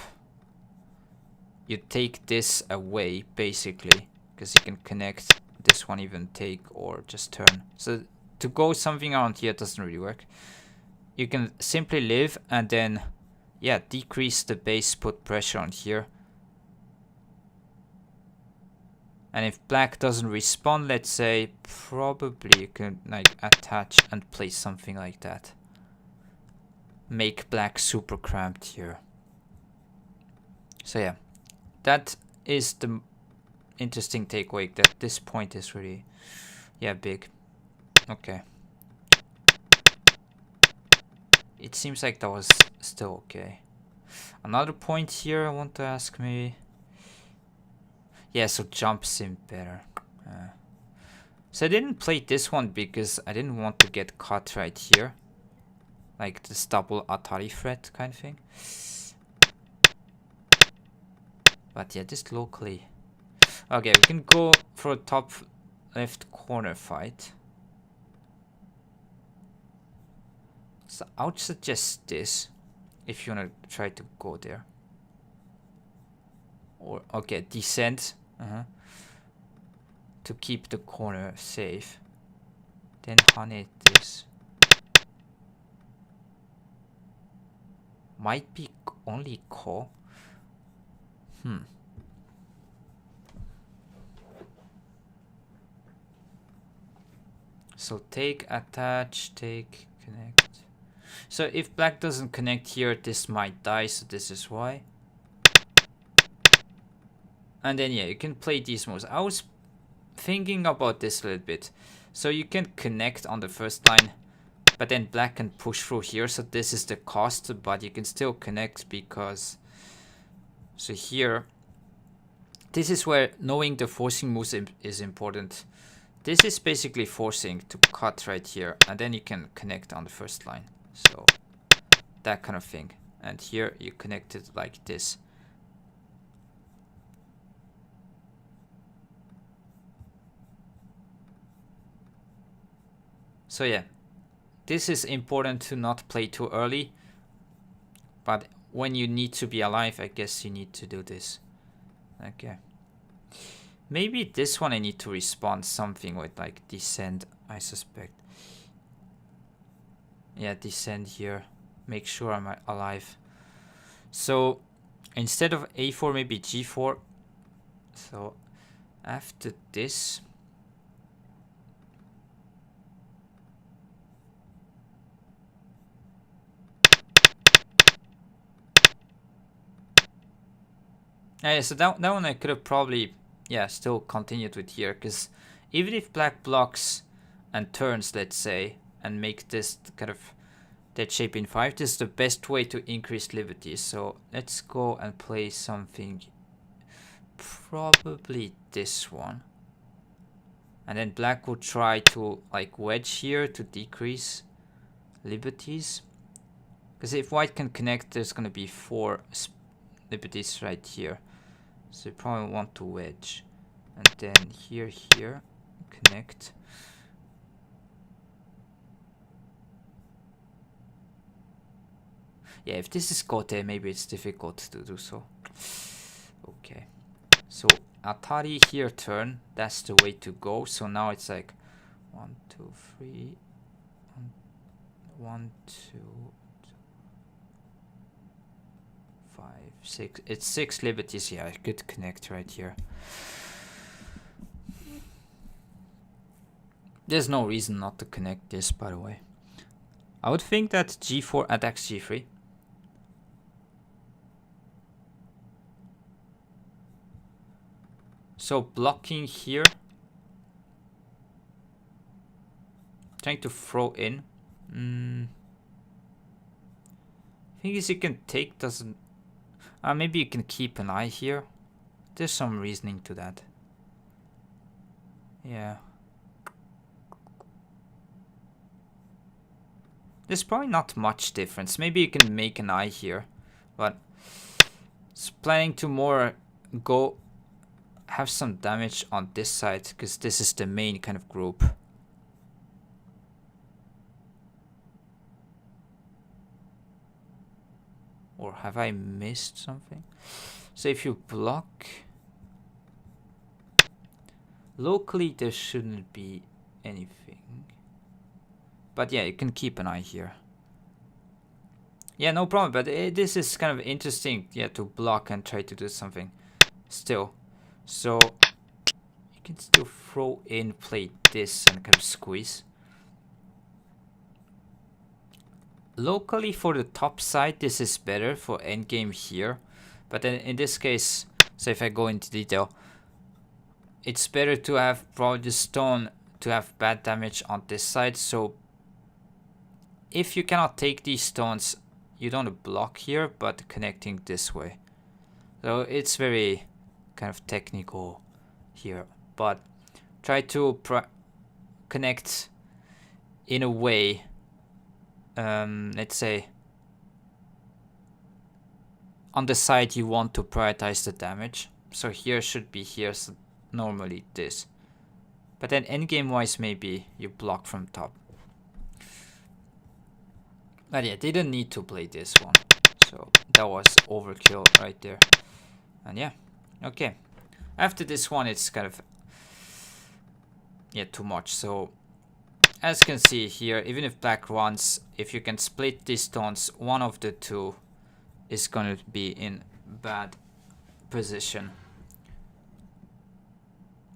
you take this away basically, because you can connect this one, even take or just turn. So to go something around here doesn't really work. You can simply live and then, yeah, decrease the base, put pressure on here. And if black doesn't respond, let's say, probably you can like attach and place something like that. Make black super cramped here. So yeah, that is the interesting takeaway, that this point is really, yeah, big. Okay. It seems like that was still okay. Another point here I want to ask maybe. Yeah, so jump seemed better. So I didn't play this one because I didn't want to get caught right here. Like this double Atari threat kind of thing. But yeah, just locally. Okay, we can go for a top left corner fight. So I would suggest this if you want to try to go there. Or, okay, descent. To keep the corner safe. Then honey this. Might be only call. So take, attach, take, connect. So if black doesn't connect here, this might die, so this is why. And then yeah, you can play these moves. I was thinking about this a little bit. So you can connect on the first line, but then black can push through here. So this is the cost, but you can still connect because... So here, this is where knowing the forcing moves is important. This is basically forcing to cut right here, and then you can connect on the first line. So that kind of thing. And here you connect it like this. So yeah, this is important to not play too early, but when you need to be alive, I guess you need to do this. Okay. Maybe this one I need to respond something with like descend, I suspect. Yeah, descend here. Make sure I'm alive. So instead of a4, maybe g4. So after this... Yeah, so that one I could have probably, yeah, still continued with here, because even if black blocks and turns, let's say, and make this kind of dead shape in 5, this is the best way to increase liberty. So let's go and play something, probably this one. And then black will try to like wedge here to decrease liberties. Because if white can connect, there's going to be 4 liberties right here. So you probably want to wedge. And then here, connect. Yeah, if this is Kote, maybe it's difficult to do so. Okay. So Atari here turn, that's the way to go. So now it's like 1, 2, 3, 1, 2, 5, 6. It's 6 liberties. Yeah, I could connect right here. There's no reason not to connect this, by the way. I would think that g4 attacks g3. So blocking here. Trying to throw in. Thing is, you can take, doesn't... maybe you can keep an eye here. There's some reasoning to that. Yeah. There's probably not much difference. Maybe you can make an eye here. But it's planning to more go have some damage on this side, because this is the main kind of group. Or have I missed something? So if you block locally, there shouldn't be anything. But yeah, you can keep an eye here. Yeah, no problem. But this is kind of interesting, yeah, to block and try to do something still. So you can still throw in, play this, and kind of squeeze. Locally for the top side, this is better for endgame here. But then in this case, so if I go into detail, it's better to have probably the stone to have bad damage on this side. So if you cannot take these stones, you don't block here, but connecting this way. So it's very kind of technical here, but try to connect in a way, let's say on the side you want to prioritize the damage. So here should be here, so normally this, but then endgame wise maybe you block from top. But yeah, didn't need to play this one, so that was overkill right there. And yeah, okay, after this one it's kind of, yeah, too much. So as you can see here, even if black runs, if you can split these stones, one of the two is going to be in bad position.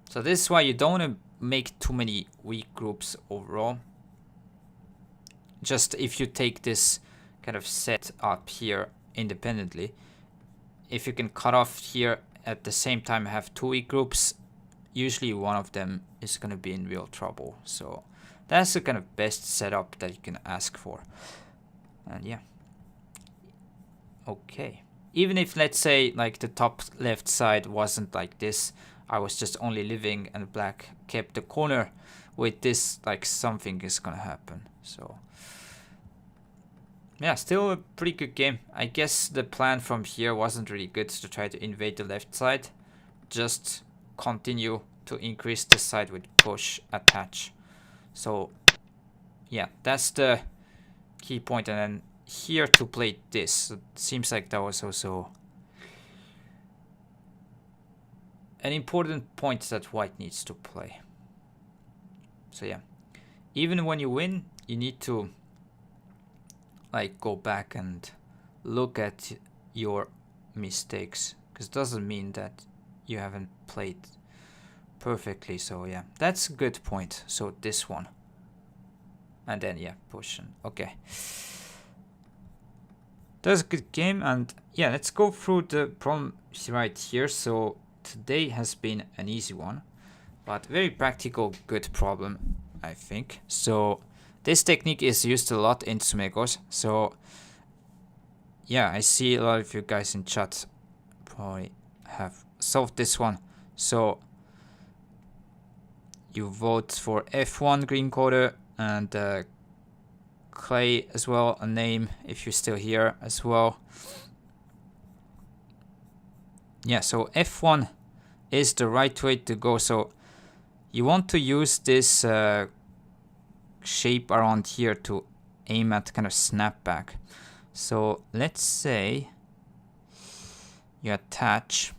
So this is why you don't want to make too many weak groups overall. Just if you take this kind of set up here independently, if you can cut off here at the same time have two weak groups, usually one of them is going to be in real trouble. So that's the kind of best setup that you can ask for. And yeah. Okay. Even if, let's say, like the top left side wasn't like this, I was just only living and black kept the corner with this, like something is gonna happen. So yeah, still a pretty good game. I guess the plan from here wasn't really good to try to invade the left side. Just continue to increase this side with push, attach. So yeah, that's the key point. And then here to play this, it seems like that was also an important point that white needs to play. So yeah, even when you win, you need to like go back and look at your mistakes, because it doesn't mean that you haven't played perfectly. So yeah, that's a good point. So this one, and then yeah, push. Okay, that's a good game. And yeah, let's go through the problem right here. So today has been an easy one, but very practical, good problem, I think. So this technique is used a lot in Tsumegos. So yeah, I see a lot of you guys in chat probably have solved this one. So you vote for F1 green quarter, and Clay as well, a name if you're still here as well. Yeah, so F1 is the right way to go. So you want to use this shape around here to aim at kind of snapback. So let's say you attach.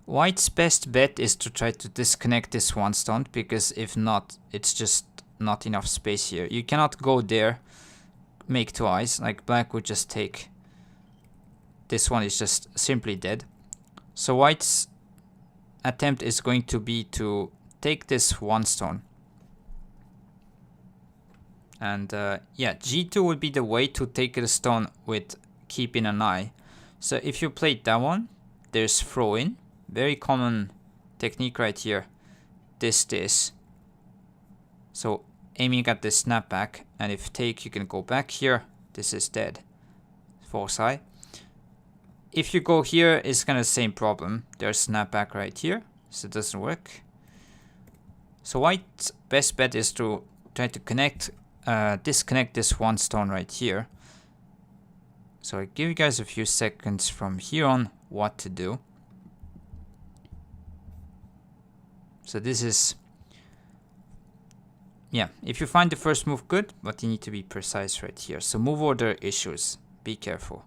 White's best bet is to try to disconnect this one stone, because if not, it's just not enough space here. You cannot go there, make twice. Like black would just take. This one is just simply dead. So white's attempt is going to be to take this one stone. And yeah, G2 would be the way to take the stone with keeping an eye. So if you played that one, there's throw in. Very common technique right here. This. So aiming at the snapback, and if take, you can go back here. This is dead. False eye. If you go here, it's kind of the same problem. There's snapback right here, so it doesn't work. So white's best bet is to try to disconnect this one stone right here. So I give you guys a few seconds from here on what to do. So this is, yeah, if you find the first move good, but you need to be precise right here. So move order issues, be careful.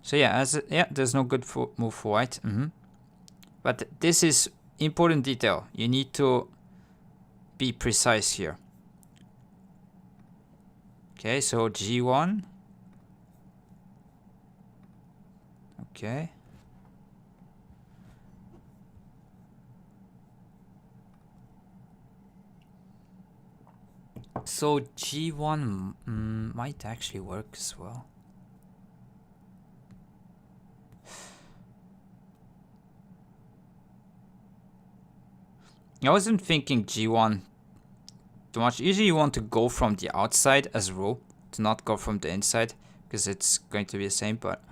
So yeah, there's no good move for white. But this is important detail. You need to be precise here. Okay, so G1. Okay. So G1 might actually work as well. I wasn't thinking G1 too much. Usually you want to go from the outside as a rule, to not go from the inside, because it's going to be the same. But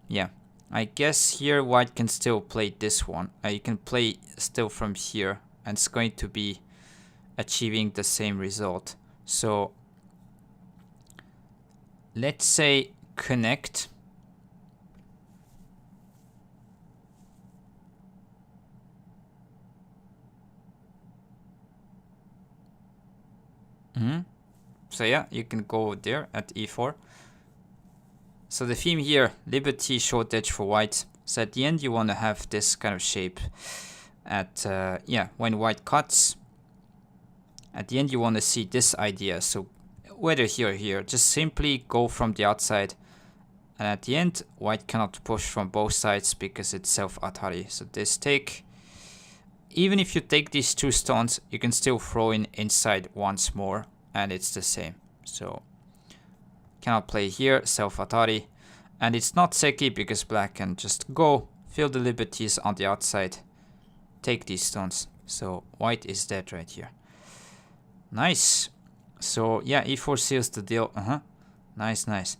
yeah, I guess here white can still play this one. You can play still from here, and it's going to be achieving the same result. So let's say connect. So yeah, you can go there at e4. So the theme here, liberty short edge for white. So at the end you want to have this kind of shape at yeah, when white cuts. At the end you want to see this idea. So whether here or here, just simply go from the outside. And at the end, white cannot push from both sides because it's self-atari. So this take, even if you take these two stones, you can still throw in inside once more, and it's the same. So cannot play here, self-atari. And it's not seki because black can just go, fill the liberties on the outside, take these stones. So white is dead right here. Nice. So yeah, e4 seals the deal. Nice, nice.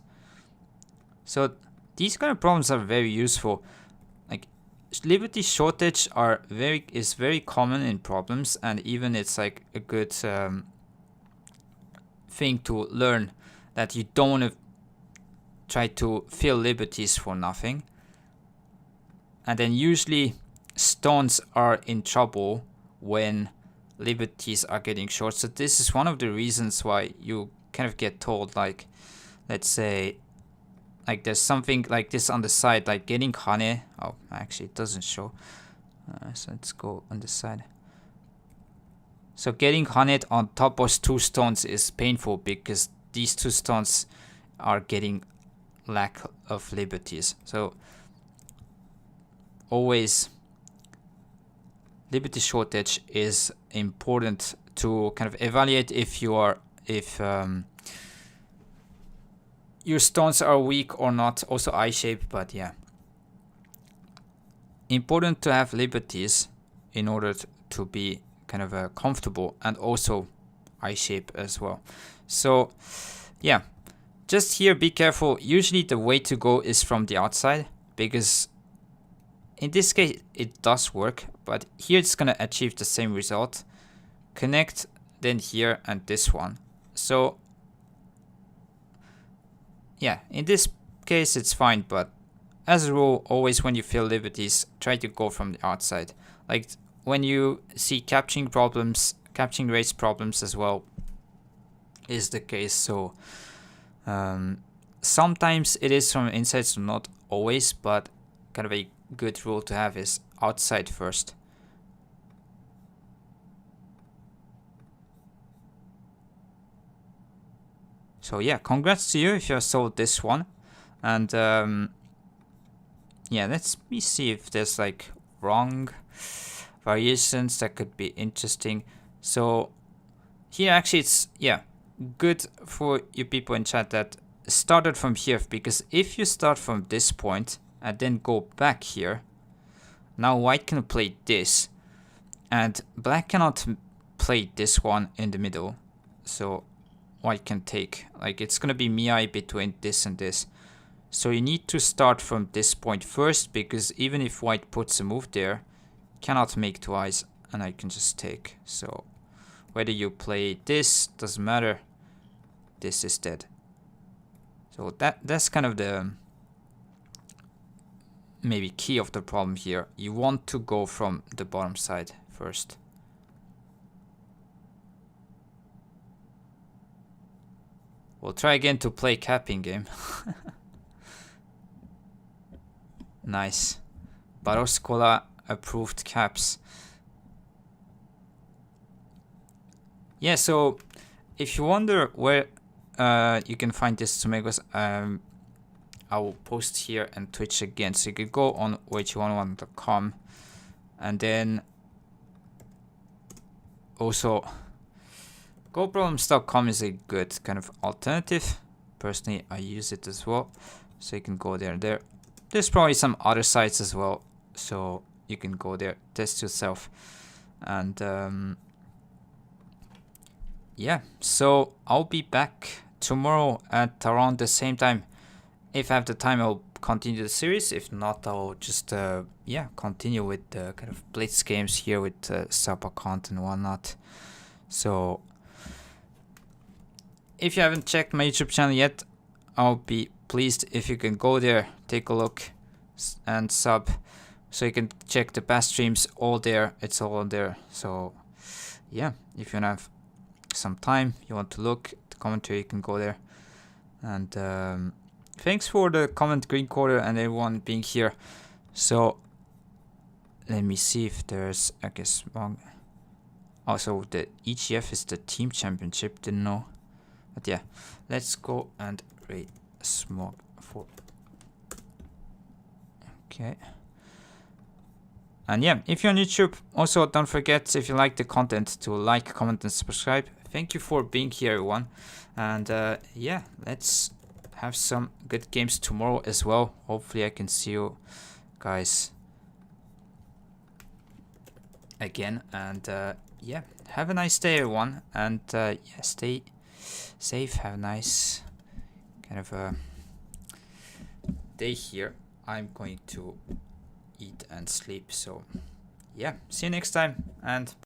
So these kind of problems are very useful. Like liberty shortage is very common in problems, and even it's like a good thing to learn that you don't want to try to fill liberties for nothing. And then usually stones are in trouble when liberties are getting short. So this is one of the reasons why you kind of get told, like, let's say, like there's something like this on the side, like getting hane. Oh, actually it doesn't show. So let's go on the side. So getting hane on top of 2 stones is painful because these 2 stones are getting lack of liberties. So always liberty shortage is important to kind of evaluate if your stones are weak or not. Also eye shape, but yeah, important to have liberties in order to be kind of comfortable, and also eye shape as well. So yeah, just here be careful. Usually the way to go is from the outside, because in this case it does work, but here it's gonna achieve the same result. Connect, then here, and this one. So yeah, in this case it's fine, but as a rule, always when you fill liberties, try to go from the outside. Like when you see capturing race problems as well is the case. So sometimes it is from inside, so not always, but kind of a good rule to have is outside first. So yeah, congrats to you if you have sold this one. And yeah, let me see if there's like wrong variations that could be interesting. So here actually it's, yeah, good for you people in chat that started from here, because if you start from this point and then go back here, now white can play this and black cannot play this one in the middle. So white can take, like, it's gonna be miai between this and this. So you need to start from this point first, because even if white puts a move there, cannot make 2 eyes, and I can just take. So whether you play this, doesn't matter, this is dead. So that's kind of the maybe key of the problem here. You want to go from the bottom side first. We'll try again to play capping game. Nice. Baroskola approved caps. Yeah, so if you wonder where you can find this Tsumegos, I will post here and Twitch again. So you could go on weiqi101.com, and then also goproblems.com is a good kind of alternative. Personally, I use it as well. So you can go there. There's probably some other sites as well, so you can go there, test yourself. And yeah, so I'll be back tomorrow at around the same time. If I have the time, I'll continue the series. If not, I'll just yeah, continue with the kind of blitz games here with sub account and whatnot. So if you haven't checked my YouTube channel yet, I'll be pleased if you can go there, take a look, and sub, so you can check the past streams. All there, it's all there. So yeah, if you have some time, you want to look at the commentary, you can go there. And thanks for the comment, Green Quarter, and everyone being here. So let me see if there's, I guess, wrong. Also, the EGF is the team championship, didn't know. But yeah, let's go and raid smog for. Okay. And yeah, if you're on YouTube, also don't forget, if you like the content, to like, comment, and subscribe. Thank you for being here, everyone. And yeah, let's have some good games tomorrow as well. Hopefully I can see you guys again. And yeah, have a nice day, everyone. And yeah, stay safe. Have a nice kind of a day here. I'm going to eat and sleep. So yeah, see you next time. And